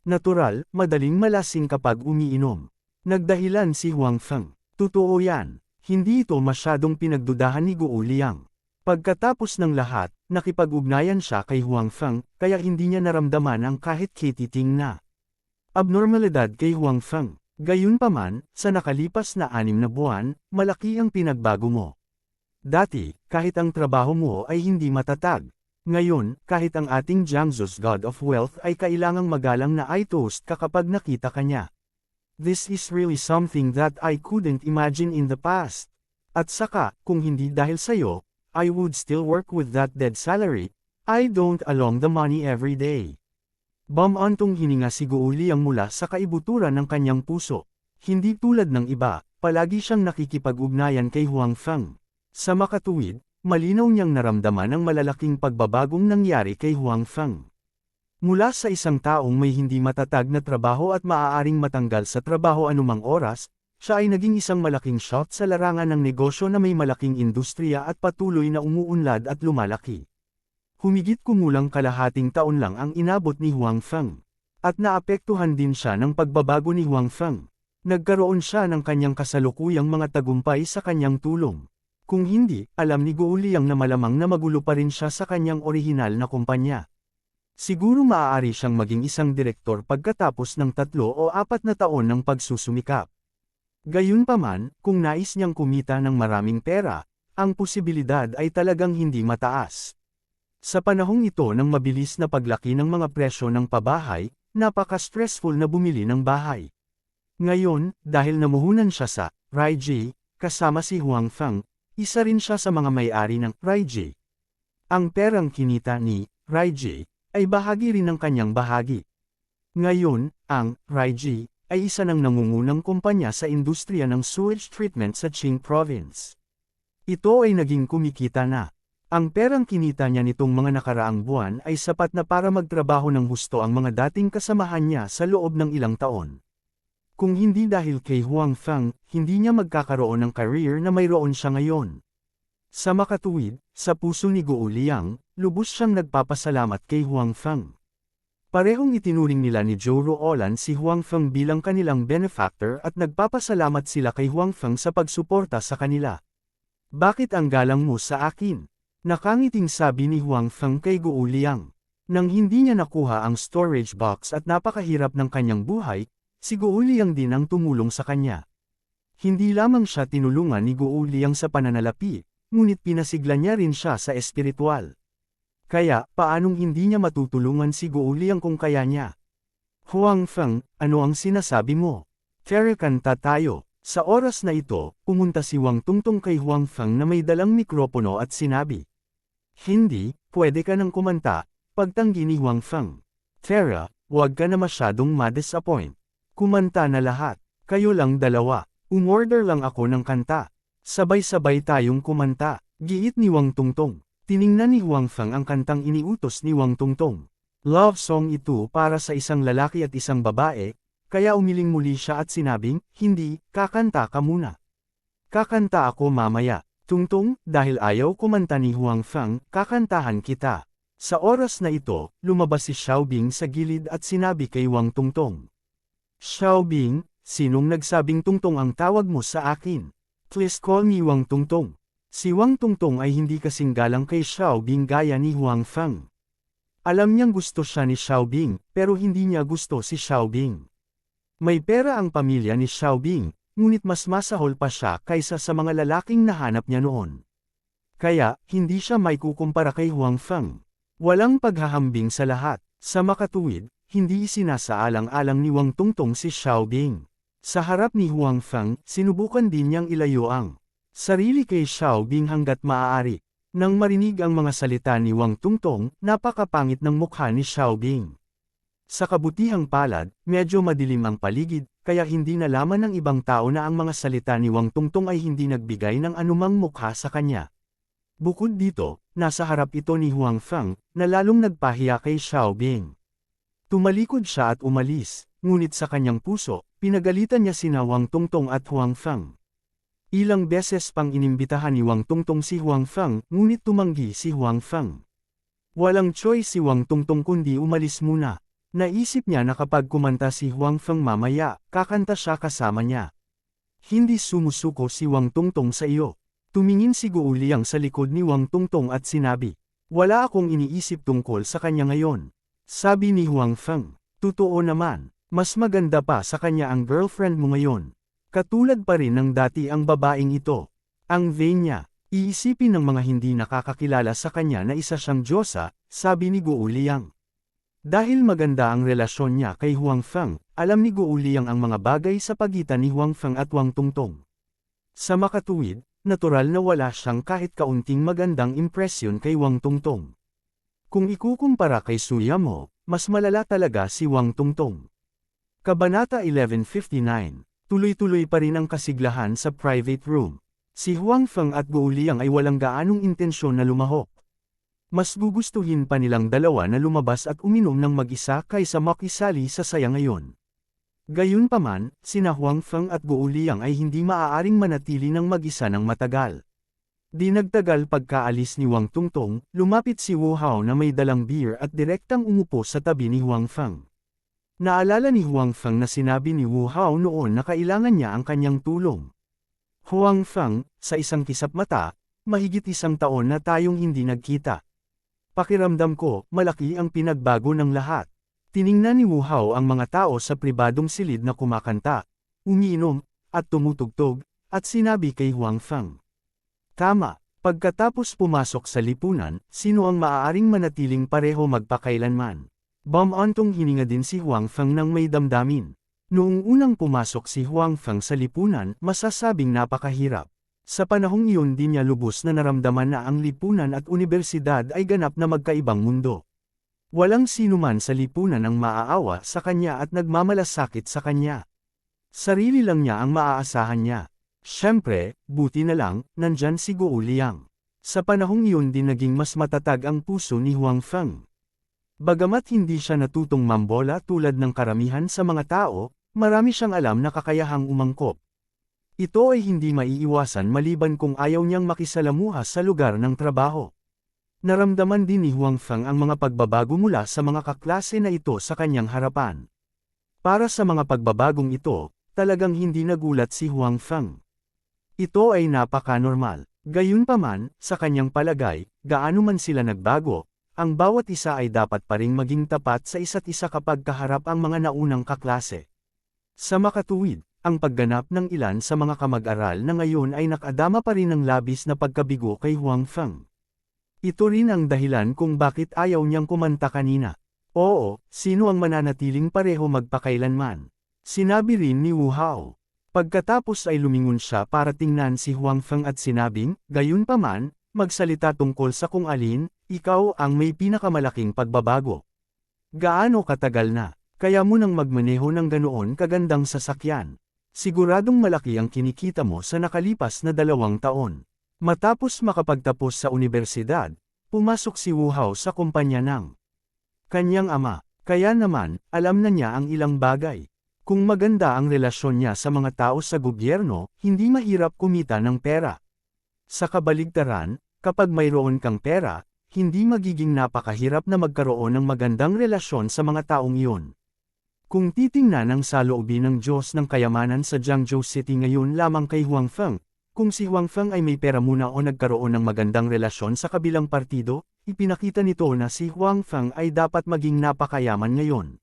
Natural, madaling malasing kapag umiinom. Nagdahilan si Huang Feng. Totoo yan. Hindi ito masyadong pinagdudahan ni Guo Liang. Pagkatapos ng lahat, nakipag-ugnayan siya kay Huang Feng, kaya hindi niya naramdaman ang kahit kititing na abnormalidad kay Huang Feng. Gayunpaman, sa nakalipas na 6 na buwan, malaki ang pinagbago mo. Dati, kahit ang trabaho mo ay hindi matatag. Ngayon, kahit ang ating Jiangzu's God of Wealth ay kailangang magalang na i-toast ka kapag nakita ka niya. This is really something that I couldn't imagine in the past. At saka, kung hindi dahil sa'yo, I would still work with that dead salary. I don't along the money every day. Bamantong hininga si Guo Liang mula sa kaibuturan ng kanyang puso. Hindi tulad ng iba, palagi siyang nakikipag-ugnayan kay Huang Feng. Sa makatuwid, malinaw niyang naramdaman ang malalaking pagbabagong nangyari kay Huang Feng. Mula sa isang taong may hindi matatag na trabaho at maaaring matanggal sa trabaho anumang oras, siya ay naging isang malaking shot sa larangan ng negosyo na may malaking industriya at patuloy na umuunlad at lumalaki. Humigit kumulang kalahating taon lang ang inabot ni Huang Feng. At naapektuhan din siya ng pagbabago ni Huang Feng. Nagkaroon siya ng kanyang kasalukuyang mga tagumpay sa kanyang tulong. Kung hindi, alam ni Guo Liang na malamang na magulo pa rin siya sa kanyang orihinal na kumpanya. Siguro maaari siyang maging isang direktor pagkatapos ng 3 o 4 na taon ng pagsusumikap. Gayunpaman, kung nais niyang kumita ng maraming pera, ang posibilidad ay talagang hindi mataas. Sa panahong ito ng mabilis na paglaki ng mga presyo ng pabahay, napaka-stressful na bumili ng bahay. Ngayon, dahil namuhunan siya sa Raiji, kasama si Huang Feng, isa rin siya sa mga may-ari ng Raiji. Ang perang kinita ni Raiji ay bahagi rin ng kanyang bahagi. Ngayon, ang Raiji ay isa ng nangungunang kumpanya sa industriya ng sewage treatment sa Qing Province. Ito ay naging kumikita na. Ang perang kinita niya nitong mga nakaraang buwan ay sapat na para magtrabaho ng husto ang mga dating kasamahan niya sa loob ng ilang taon. Kung hindi dahil kay Huang Feng, hindi niya magkakaroon ng career na mayroon siya ngayon. Sa makatuwid, sa puso ni Guo Liang, lubos siyang nagpapasalamat kay Huang Feng. Parehong itinuring nila ni Zhou Ruolan si Huang Feng bilang kanilang benefactor at nagpapasalamat sila kay Huang Feng sa pagsuporta sa kanila. Bakit ang galang mo sa akin? Nakangiting sabi ni Huang Feng kay Guo Liang. Nang hindi niya nakuha ang storage box at napakahirap ng kanyang buhay, si Guo Liang din ang tumulong sa kanya. Hindi lamang siya tinulungan ni Guo Liang sa pananalapi, ngunit pinasigla niya rin siya sa espiritual. Kaya, paanong hindi niya matutulungan si Guo Liang kung kaya niya? Huang Feng, ano ang sinasabi mo? Tara kanta tayo. Sa oras na ito, pumunta si Wang Tungtong kay Huang Feng na may dalang mikropono at sinabi. Hindi, pwede ka nang kumanta, pagtanggi ni Huang Feng. Tara, huwag ka na masyadong ma-disappoint. Kumanta na lahat, kayo lang dalawa, umorder lang ako ng kanta. Sabay-sabay tayong kumanta, giit ni Wang Tungtong. Tiningnan ni Huang Feng ang kantang iniutos ni Wang Tungtong. Love song ito para sa isang lalaki at isang babae, kaya umiling muli siya at sinabing, hindi, kakanta ka muna. Kakanta ako mamaya. Tungtong, dahil ayaw kumanta ni Huang Feng, kakantahan kita. Sa oras na ito, lumabas si Xiaobing sa gilid at sinabi kay Wang Tungtong. Xiaobing, sinong nagsabing Tungtong ang tawag mo sa akin? Please call me Wang Tungtong. Si Wang Tungtong ay hindi kasing galang kay Xiaobing gaya ni Huang Feng. Alam niyang gusto siya ni Xiaobing, pero hindi niya gusto si Xiaobing. May pera ang pamilya ni Xiaobing, ngunit mas masahol pa siya kaysa sa mga lalaking nahanap niya noon. Kaya, hindi siya maikukumpara kay Huang Feng. Walang paghahambing sa lahat. Sa makatuwid, hindi isinasaalang-alang ni Wang Tungtong si Xiaobing. Sa harap ni Huang Feng, sinubukan din niyang ilayo ang sarili kay Xiaobing hanggat maaari. Nang marinig ang mga salita ni Wang Tungtong, napakapangit ng mukha ni Xiaobing. Sa kabutihang palad, medyo madilim ang paligid, kaya hindi nalaman ng ibang tao na ang mga salita ni Wang Tungtong ay hindi nagbigay ng anumang mukha sa kanya. Bukod dito, nasa harap ito ni Huang Feng, na lalong nagpahiya kay Xiaobing. Tumalikod siya at umalis, ngunit sa kanyang puso, pinagalitan niya sina Wang Tungtong at Huang Feng. Ilang beses pang inimbitahan ni Wang Tungtong si Huang Feng, ngunit tumanggi si Huang Feng. Walang choice si Wang Tungtong kundi umalis muna. Naisip niya na kapag kumanta si Huang Feng mamaya, kakanta siya kasama niya. Hindi sumusuko si Wang Tungtong sa iyo. Tumingin si Guo Liang sa likod ni Wang Tungtong at sinabi, wala akong iniisip tungkol sa kanya ngayon. Sabi ni Huang Feng, totoo naman, mas maganda pa sa kanya ang girlfriend mo ngayon. Katulad pa rin ng dati ang babaeng ito. Ang vain niya, iisipin ng mga hindi nakakakilala sa kanya na isa siyang diyosa, sabi ni Guo Liang. Dahil maganda ang relasyon niya kay Huang Feng, alam ni Guo Liang ang mga bagay sa pagitan ni Huang Feng at Wang Tungtong. Sa makatuwid, natural na wala siyang kahit kaunting magandang impresyon kay Wang Tungtong. Kung ikukumpara kay Suya Mo, mas malala talaga si Wang Tungtong. Kabanata 1159, tuloy-tuloy pa rin ang kasiglahan sa private room. Si Huang Feng at Guo Liang ay walang gaanong intensyon na lumahok. Mas gugustuhin pa nilang dalawa na lumabas at uminom ng mag-isa kaysa makisali sa saya ngayon. Gayunpaman, sina Huang Feng at Guo Liang ay hindi maaaring manatili ng mag-isa ng matagal. Di nagtagal pagkaalis ni Wang Tungtong, lumapit si Wu Hao na may dalang beer at direktang umupo sa tabi ni Huang Feng. Naalala ni Huang Feng na sinabi ni Wu Hao noon na kailangan niya ang kanyang tulong. Huang Feng, sa isang kisap mata, mahigit 1 taon na tayong hindi nagkita. Pakiramdam ko, malaki ang pinagbago ng lahat. Tiningnan ni Wu Hao ang mga tao sa pribadong silid na kumakanta, umiinom, at tumutugtog, at sinabi kay Huang Feng. Tama, pagkatapos pumasok sa lipunan, sino ang maaaring manatiling pareho magpakailanman? Bumantong hininga din si Huang Feng nang may damdamin. Noong unang pumasok si Huang Feng sa lipunan, masasabing napakahirap. Sa panahong iyon din niya lubos na naramdaman na ang lipunan at unibersidad ay ganap na magkaibang mundo. Walang sinuman sa lipunan ang maaawa sa kanya at nagmamalasakit sa kanya. Sarili lang niya ang maaasahan niya. Siyempre, buti na lang, nandyan si Guo Liang. Sa panahong iyon din naging mas matatag ang puso ni Huang Feng. Bagamat hindi siya natutong mambola tulad ng karamihan sa mga tao, marami siyang alam na kakayahang umangkop. Ito ay hindi maiiwasan maliban kung ayaw niyang makisalamuha sa lugar ng trabaho. Naramdaman din ni Huang Feng ang mga pagbabago mula sa mga kaklase na ito sa kanyang harapan. Para sa mga pagbabagong ito, talagang hindi nagulat si Huang Feng. Ito ay napaka-normal. Gayunpaman, sa kanyang palagay, gaano man sila nagbago, ang bawat isa ay dapat pa ring maging tapat sa isa't isa kapag kaharap ang mga naunang kaklase. Sa makatuwid, ang pagganap ng ilan sa mga kamag-aral na ngayon ay nakadama pa rin ng labis na pagkabigo kay Huang Feng. Ito rin ang dahilan kung bakit ayaw niyang kumanta kanina. Oo, sino ang mananatiling pareho magpakailanman? Sinabi rin ni Wu Hao. Pagkatapos ay lumingon siya para tingnan si Huang Feng at sinabing, gayunpaman, magsalita tungkol sa kung alin, ikaw ang may pinakamalaking pagbabago. Gaano katagal na, kaya mo nang magmaneho ng ganoon kagandang sasakyan. Siguradong malaki ang kinikita mo sa nakalipas na 2 taon. Matapos makapagtapos sa unibersidad, pumasok si Wu Hao sa kumpanya ng kanyang ama, kaya naman, alam na niya ang ilang bagay. Kung maganda ang relasyon niya sa mga tao sa gobyerno, hindi mahirap kumita ng pera. Sa kabaligtaran, kapag mayroon kang pera, hindi magiging napakahirap na magkaroon ng magandang relasyon sa mga taong iyon. Kung titingnan ang saloobin ng Diyos ng kayamanan sa Jiangzhou City ngayon lamang kay Huang Feng, kung si Huang Feng ay may pera muna o nagkaroon ng magandang relasyon sa kabilang partido, ipinakita nito na si Huang Feng ay dapat maging napakayaman ngayon.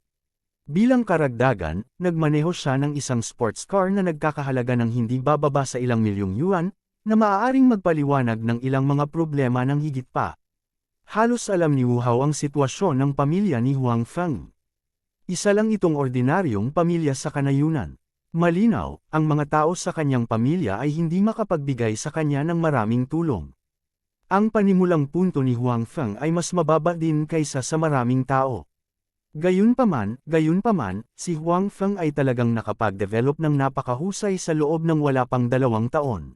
Bilang karagdagan, nagmaneho siya ng isang sports car na nagkakahalaga ng hindi bababa sa ilang milyong yuan, na maaaring magpaliwanag ng ilang mga problema ng higit pa. Halos alam ni Wu Hao ang sitwasyon ng pamilya ni Huang Feng. Isa lang itong ordinaryong pamilya sa kanayunan. Malinaw, ang mga tao sa kanyang pamilya ay hindi makapagbigay sa kanya ng maraming tulong. Ang panimulang punto ni Huang Feng ay mas mababa din kaysa sa maraming tao. Gayunpaman, si Huang Feng ay talagang nakapag-develop ng napakahusay sa loob ng wala pang 2 taon.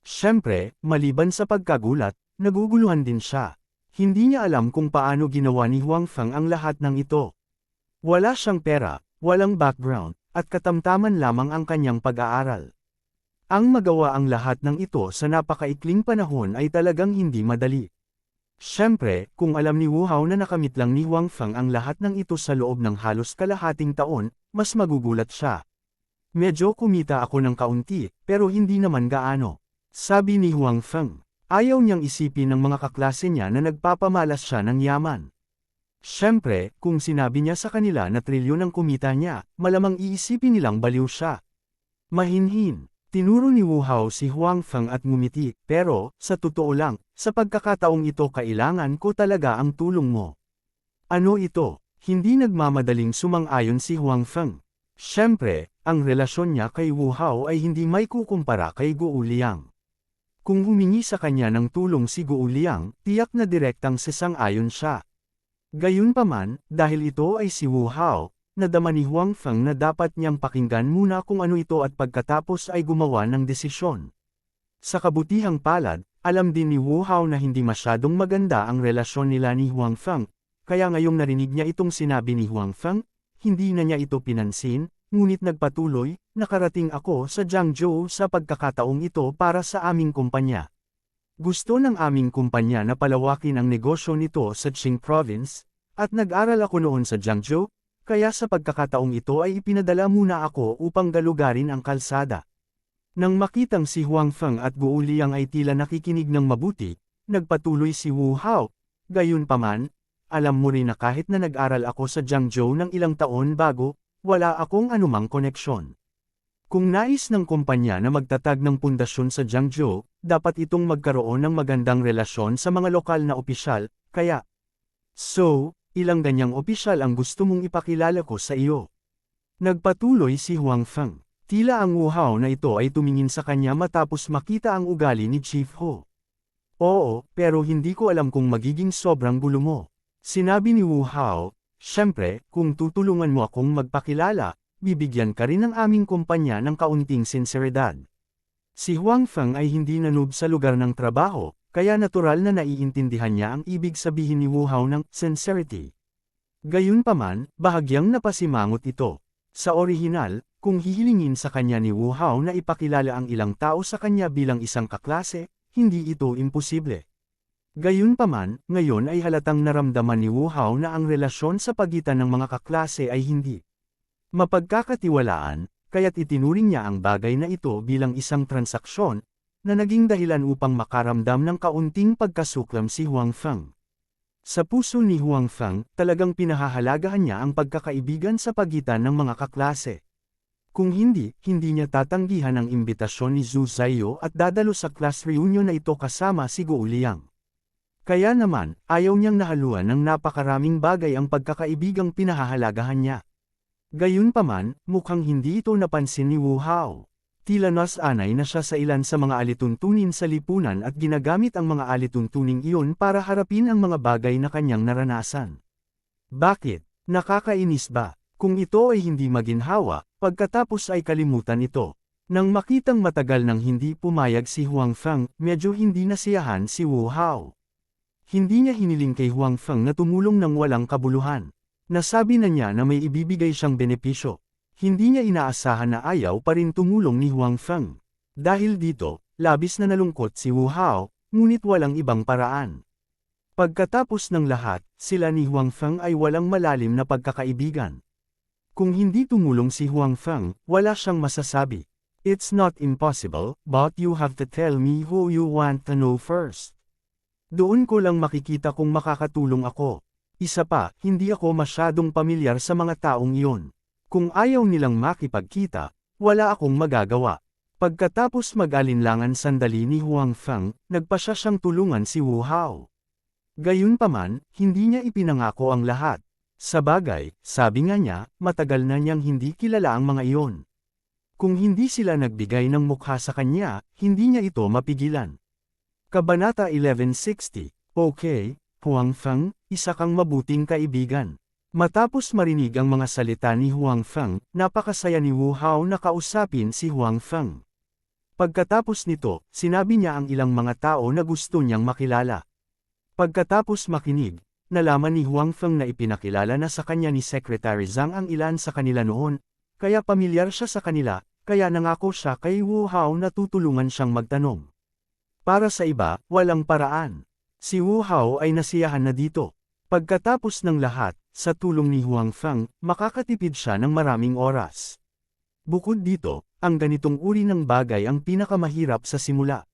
Siyempre, maliban sa pagkagulat, naguguluhan din siya. Hindi niya alam kung paano ginawa ni Huang Feng ang lahat ng ito. Wala siyang pera, walang background, at katamtaman lamang ang kanyang pag-aaral. Ang magawa ang lahat ng ito sa napakaikling panahon ay talagang hindi madali. Siyempre, kung alam ni Wu Hao na nakamit lang ni Huang Feng ang lahat ng ito sa loob ng halos kalahating taon, mas magugulat siya. Medyo kumita ako ng kaunti, pero hindi naman gaano. Sabi ni Huang Feng, ayaw niyang isipin ng mga kaklase niya na nagpapamalas siya ng yaman. Siyempre, kung sinabi niya sa kanila na trilyon ang kumita niya, malamang iisipin nilang baliw siya. Mahinhin. Tinuro ni Wu Hao si Huang Feng at ngumiti, pero, sa totoo lang, sa pagkakataong ito kailangan ko talaga ang tulong mo. Ano ito? Hindi nagmamadaling sumang-ayon si Huang Feng. Siyempre, ang relasyon niya kay Wu Hao ay hindi may kukumpara kay Guo Liang. Kung humingi sa kanya ng tulong si Guo Liang, tiyak na direktang sasang-ayon siya. Gayunpaman, dahil ito ay si Wu Hao, nadama ni Huang Feng na dapat niyang pakinggan muna kung ano ito at pagkatapos ay gumawa ng desisyon. Sa kabutihang palad, alam din ni Wu Hao na hindi masyadong maganda ang relasyon nila ni Huang Feng, kaya ngayong narinig niya itong sinabi ni Huang Feng, hindi na niya ito pinansin, ngunit nagpatuloy, nakarating ako sa Jiangzhou sa pagkakataong ito para sa aming kumpanya. Gusto ng aming kumpanya na palawakin ang negosyo nito sa Qing Province, at nag-aral ako noon sa Jiangzhou, kaya sa pagkakataong ito ay ipinadala muna ako upang galugarin ang kalsada. Nang makitang si Huang Feng at Guo Liang ay tila nakikinig ng mabuti, nagpatuloy si Wu Hao, gayunpaman, alam mo rin na kahit na nag-aral ako sa Jiangzhou ng ilang taon bago, wala akong anumang koneksyon. Kung nais ng kumpanya na magtatag ng pundasyon sa Jiangzhou, dapat itong magkaroon ng magandang relasyon sa mga lokal na opisyal, kaya, ilang ganyang opisyal ang gusto mong ipakilala ko sa iyo. Nagpatuloy si Huang Feng. Tila ang Wu Hao na ito ay tumingin sa kanya matapos makita ang ugali ni Chief Ho. Oo, pero hindi ko alam kung magiging sobrang gulo mo. Sinabi ni Wu Hao, siyempre, kung tutulungan mo akong magpakilala, bibigyan ka rin ng aming kumpanya ng kaunting sinseridad. Si Huang Feng ay hindi nanoob sa lugar ng trabaho, kaya natural na naiintindihan niya ang ibig sabihin ni Wu Hao ng sincerity. Gayunpaman, bahagyang napasimangot ito. Sa orihinal, kung hihilingin sa kanya ni Wu Hao na ipakilala ang ilang tao sa kanya bilang isang kaklase, hindi ito imposible. Gayunpaman, ngayon ay halatang naramdaman ni Wu Hao na ang relasyon sa pagitan ng mga kaklase ay hindi mapagkakatiwalaan, kaya't itinuring niya ang bagay na ito bilang isang transaksyon, na naging dahilan upang makaramdam ng kaunting pagkasuklam si Huang Feng. Sa puso ni Huang Feng, talagang pinahahalagahan niya ang pagkakaibigan sa pagitan ng mga kaklase. Kung hindi niya tatanggihan ang imbitasyon ni Zhu Zaiyo at dadalo sa class reunion na ito kasama si Guo Liang. Kaya naman, ayaw niyang nahaluan ng napakaraming bagay ang pagkakaibigang pinahahalagahan niya. Gayunpaman, mukhang hindi ito napansin ni Wu Hao. Tila nasanay na siya sa ilan sa mga alituntunin sa lipunan at ginagamit ang mga alituntuning iyon para harapin ang mga bagay na kanyang naranasan. Bakit? Nakakainis ba? Kung ito ay hindi maginhawa, pagkatapos ay kalimutan ito. Nang makitang matagal nang hindi pumayag si Huang Feng, medyo hindi nasiyahan si Wu Hao. Hindi niya hiniling kay Huang Feng na tumulong ng walang kabuluhan. Nasabi na niya na may ibibigay siyang benepisyo. Hindi niya inaasahan na ayaw pa rin tumulong ni Huang Feng. Dahil dito, labis na nalungkot si Wu Hao, ngunit walang ibang paraan. Pagkatapos ng lahat, sila ni Huang Feng ay walang malalim na pagkakaibigan. Kung hindi tumulong si Huang Feng, wala siyang masasabi. It's not impossible, but you have to tell me who you want to know first. Doon ko lang makikita kung makakatulong ako. Isa pa, hindi ako masyadong pamilyar sa mga taong iyon. Kung ayaw nilang makipagkita, wala akong magagawa. Pagkatapos mag-alinlangan sandali ni Huang Feng, nagpasya siyang tulungan si Wu Hao. Gayunpaman, hindi niya ipinangako ang lahat. Sa bagay, sabi nga niya, matagal na niyang hindi kilala ang mga iyon. Kung hindi sila nagbigay ng mukha sa kanya, hindi niya ito mapigilan. Kabanata 1160, Okay, Huang Feng, isa kang mabuting kaibigan. Matapos marinig ang mga salita ni Huang Feng, napakasaya ni Wu Hao na kausapin si Huang Feng. Pagkatapos nito, sinabi niya ang ilang mga tao na gusto niyang makilala. Pagkatapos makinig, nalaman ni Huang Feng na ipinakilala na sa kanya ni Secretary Zhang ang ilan sa kanila noon, kaya pamilyar siya sa kanila, kaya nangako siya kay Wu Hao na tutulungan siyang magtanong. Para sa iba, walang paraan. Si Wu Hao ay nasiyahan na dito. Pagkatapos ng lahat, sa tulong ni Huang Feng, makakatipid siya ng maraming oras. Bukod dito, ang ganitong uri ng bagay ang pinakamahirap sa simula.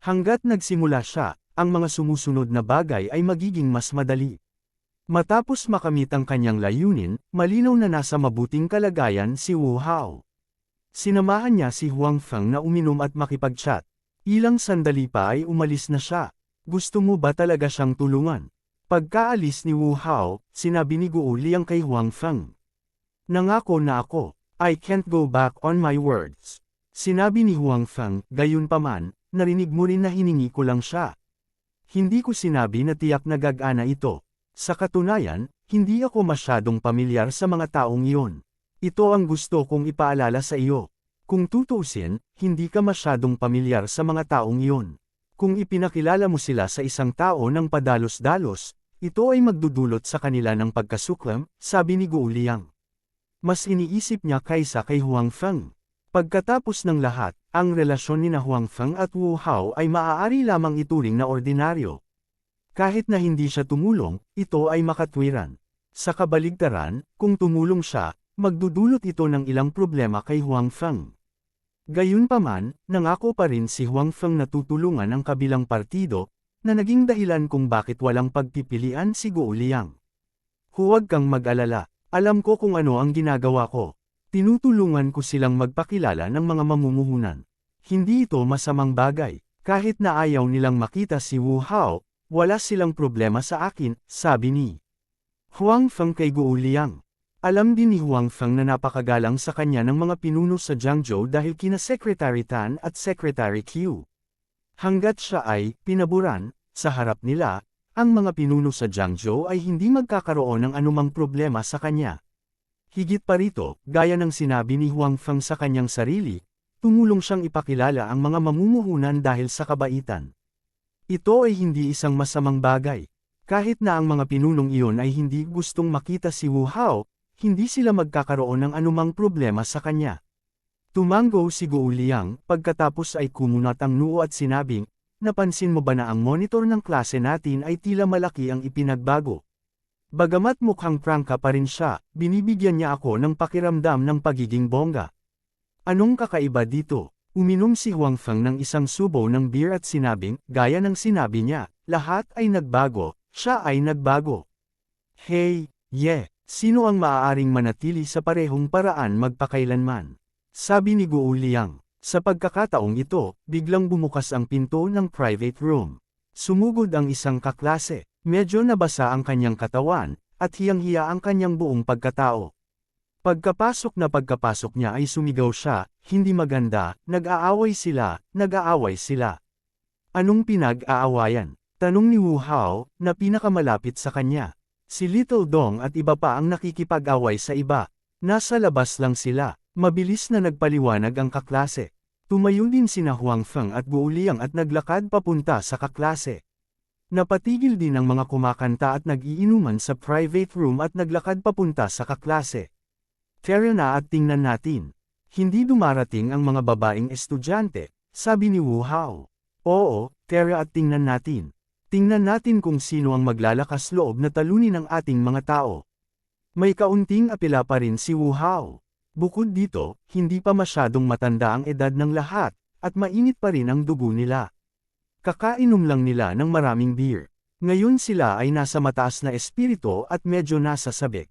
Hanggat nagsimula siya, ang mga sumusunod na bagay ay magiging mas madali. Matapos makamit ang kanyang layunin, malinaw na nasa mabuting kalagayan si Wu Hao. Sinamahan niya si Huang Feng na uminom at makipag-chat. Ilang sandali pa ay umalis na siya. Gusto mo ba talaga siyang tulungan? Pagkaalis ni Wu Hao, sinabi ni Guo Liang kay Huang Feng. Nangako na ako, I can't go back on my words. Sinabi ni Huang Feng, gayunpaman, narinig mo rin na hiningi ko lang siya. Hindi ko sinabi na tiyak na gagana ito. Sa katunayan, hindi ako masyadong pamilyar sa mga taong iyon. Ito ang gusto kong ipaalala sa iyo. Kung tutuusin, hindi ka masyadong pamilyar sa mga taong iyon. Kung ipinakilala mo sila sa isang tao ng padalos-dalos, ito ay magdudulot sa kanila ng pagkasuklam, sabi ni Guo Liang. Mas iniisip niya kaysa kay Huang Feng. Pagkatapos ng lahat, ang relasyon ni Huang Feng at Wu Hao ay maaari lamang ituring na ordinaryo. Kahit na hindi siya tumulong, ito ay makatwiran. Sa kabaligtaran, kung tumulong siya, magdudulot ito ng ilang problema kay Huang Feng. Gayunpaman, nangako pa rin si Huang Feng na tutulungan ang kabilang partido, na naging dahilan kung bakit walang pagpipilian si Guo Liang. Huwag kang mag-alala, alam ko kung ano ang ginagawa ko. Tinutulungan ko silang magpakilala ng mga mamumuhunan. Hindi ito masamang bagay, kahit na ayaw nilang makita si Wu Hao, wala silang problema sa akin, sabi ni Huang Feng kay Guo Liang. Alam din ni Huang Feng na napakagalang sa kanya ng mga pinuno sa Jiangzhou dahil kina Secretary Tan at Secretary Qiu. Hanggat siya ay pinaburan, sa harap nila, ang mga pinuno sa Jiangzhou ay hindi magkakaroon ng anumang problema sa kanya. Higit pa rito, gaya ng sinabi ni Huang Feng sa kanyang sarili, tumulong siyang ipakilala ang mga mamumuhunan dahil sa kabaitan. Ito ay hindi isang masamang bagay. Kahit na ang mga pinunong iyon ay hindi gustong makita si Wu Hao, hindi sila magkakaroon ng anumang problema sa kanya. Tumango si Guo Liang, pagkatapos ay kumunat ang noo at sinabing, napansin mo ba na ang monitor ng klase natin ay tila malaki ang ipinagbago? Bagamat mukhang prangka pa rin siya, binibigyan niya ako ng pakiramdam ng pagiging bongga. Anong kakaiba dito? Uminom si Huang Feng ng isang subo ng beer at sinabing, gaya ng sinabi niya, lahat ay nagbago, siya ay nagbago. Hey, sino ang maaaring manatili sa parehong paraan magpakailanman? Sabi ni Guo Liang. Sa pagkakataong ito, biglang bumukas ang pinto ng private room. Sumugod ang isang kaklase, medyo nabasa ang kanyang katawan, at hiyang-hiya ang kanyang buong pagkatao. Pagkapasok niya ay sumigaw siya, hindi maganda, nag-aaway sila. Anong pinag-aawayan? Tanong ni Wu Hao, na pinakamalapit sa kanya. Si Little Dong at iba pa ang nakikipag-away sa iba. Nasa labas lang sila. Mabilis na nagpaliwanag ang kaklase. Tumayo din sina Huang Feng at Guo Liang at naglakad papunta sa kaklase. Napatigil din ang mga kumakanta at nag-iinuman sa private room at naglakad papunta sa kaklase. Tara na at tingnan natin. Hindi dumarating ang mga babaeng estudyante, sabi ni Wu Hao. Oo, tara at tingnan natin. Tingnan natin kung sino ang maglalakas loob na talunin ang ating mga tao. May kaunting apela pa rin si Wu Hao. Bukod dito, hindi pa masyadong matanda ang edad ng lahat, at mainit pa rin ang dugo nila. Kakainom lang nila ng maraming beer. Ngayon sila ay nasa mataas na espiritu at medyo nasa sabik.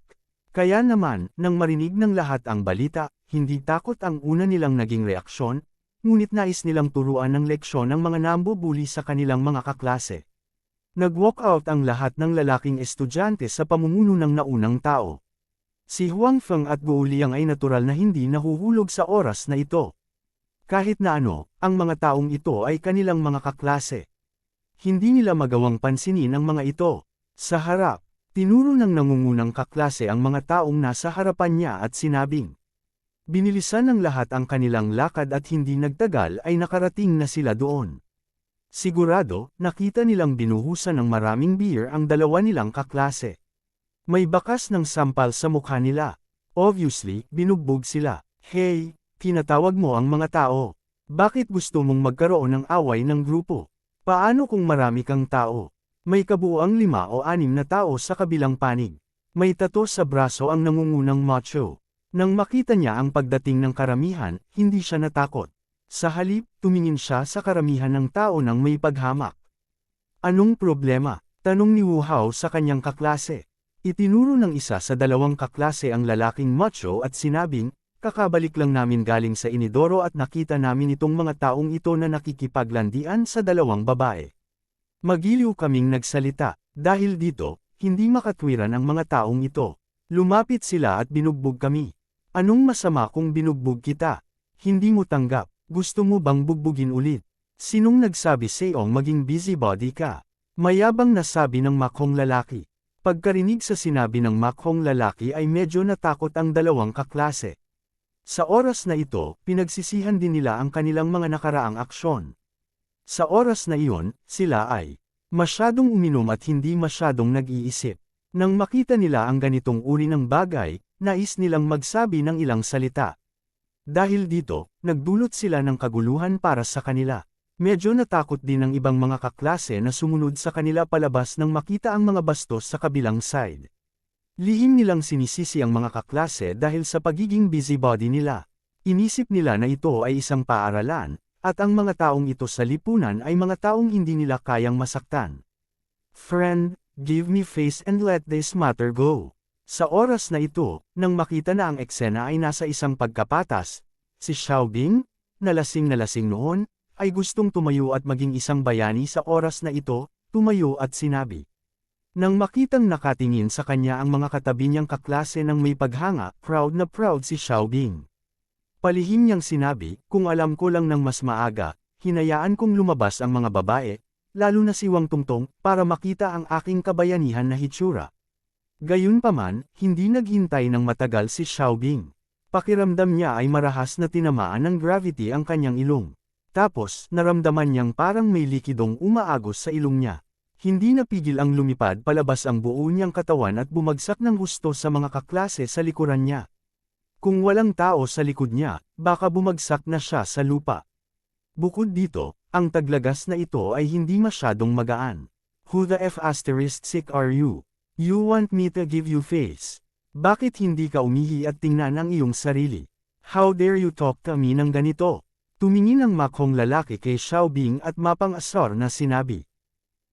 Kaya naman, nang marinig ng lahat ang balita, hindi takot ang una nilang naging reaksyon, ngunit nais nilang turuan ng leksyon ang mga nambubuli sa kanilang mga kaklase. Nag-walk out ang lahat ng lalaking estudyante sa pamumuno ng naunang tao. Si Huang Feng at Guo Liang ay natural na hindi nahuhulog sa oras na ito. Kahit na ano, ang mga taong ito ay kanilang mga kaklase. Hindi nila magawang pansinin ang mga ito. Sa harap, tinuro ng nangungunang kaklase ang mga taong nasa harapan niya at sinabing, binilisan ng lahat ang kanilang lakad at hindi nagtagal ay nakarating na sila doon. Sigurado, nakita nilang binuhusan ng maraming beer ang dalawa nilang kaklase. May bakas ng sampal sa mukha nila. Obviously, binugbog sila. Hey, tinatawag mo ang mga tao. Bakit gusto mong magkaroon ng away ng grupo? Paano kung marami kang tao? May kabuuang 5 o 6 na tao sa kabilang panig. May tato sa braso ang nangungunang macho. Nang makita niya ang pagdating ng karamihan, hindi siya natakot. Sa halip, tumingin siya sa karamihan ng tao nang may paghamak. Anong problema? Tanong ni Wu Hao sa kanyang kaklase. Itinuro ng isa sa dalawang kaklase ang lalaking macho at sinabing, kakabalik lang namin galing sa inidoro at nakita namin itong mga taong ito na nakikipaglandian sa dalawang babae. Magiliw kaming nagsalita, dahil dito, hindi makatwiran ang mga taong ito. Lumapit sila at binugbog kami. Anong masama kung binugbog kita? Hindi mo tanggap. Gusto mo bang bugbugin ulit? Sinong nagsabi sa'yong maging busybody ka? Mayabang na sabi ng makhong lalaki. Pagkarinig sa sinabi ng makhong lalaki ay medyo natakot ang dalawang kaklase. Sa oras na ito, pinagsisihan din nila ang kanilang mga nakaraang aksyon. Sa oras na iyon, sila ay masyadong uminom at hindi masyadong nag-iisip. Nang makita nila ang ganitong uri ng bagay, nais nilang magsabi ng ilang salita. Dahil dito, nagdulot sila ng kaguluhan para sa kanila. Medyo natakot din ang ibang mga kaklase na sumunod sa kanila palabas nang makita ang mga bastos sa kabilang side. Lihim nilang sinisisi ang mga kaklase dahil sa pagiging busybody nila. Inisip nila na ito ay isang paaralan, at ang mga taong ito sa lipunan ay mga taong hindi nila kayang masaktan. Friend, give me face and let this matter go. Sa oras na ito, nang makita na ang eksena ay nasa isang pagkapatas, si Xiaobing, na lasing noon, ay gustong tumayo at maging isang bayani sa oras na ito, tumayo at sinabi. Nang makitang nakatingin sa kanya ang mga katabi niyang kaklase ng may paghanga, proud na proud si Xiaobing. Palihim niyang sinabi, kung alam ko lang ng mas maaga, hinayaan kong lumabas ang mga babae, lalo na si Wang Tungtong, para makita ang aking kabayanihan na hitsura. Gayunpaman, hindi naghintay ng matagal si Xiaobing. Pakiramdam niya ay marahas na tinamaan ng gravity ang kanyang ilong. Tapos, naramdaman niyang parang may likidong umaagos sa ilong niya. Hindi napigil ang lumipad palabas ang buo niyang katawan at bumagsak ng husto sa mga kaklase sa likuran niya. Kung walang tao sa likod niya, baka bumagsak na siya sa lupa. Bukod dito, ang taglagas na ito ay hindi masyadong magaan. Who the F** are you? You want me to give you face? Bakit hindi ka umihi at tingnan ang iyong sarili? How dare you talk to me ng ganito? Tumingin ang makhong lalaki kay Xiaobing at mapang-asar na sinabi.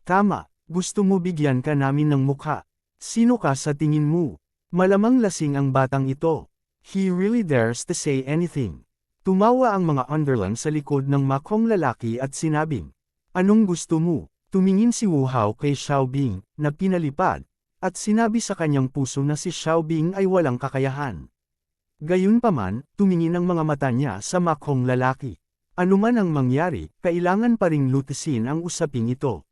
Tama, gusto mo bigyan ka namin ng mukha. Sino ka sa tingin mo? Malamang lasing ang batang ito. He really dares to say anything. Tumawa ang mga underling sa likod ng makhong lalaki at sinabing, anong gusto mo? Tumingin si Wu Hao kay Xiaobing, na pinalipad, at sinabi sa kanyang puso na si Xiaobing ay walang kakayahan. Gayunpaman, tumingin ang mga mata niya sa makhong lalaki. Ano man ang mangyari, kailangan pa ring lutasin ang usaping ito.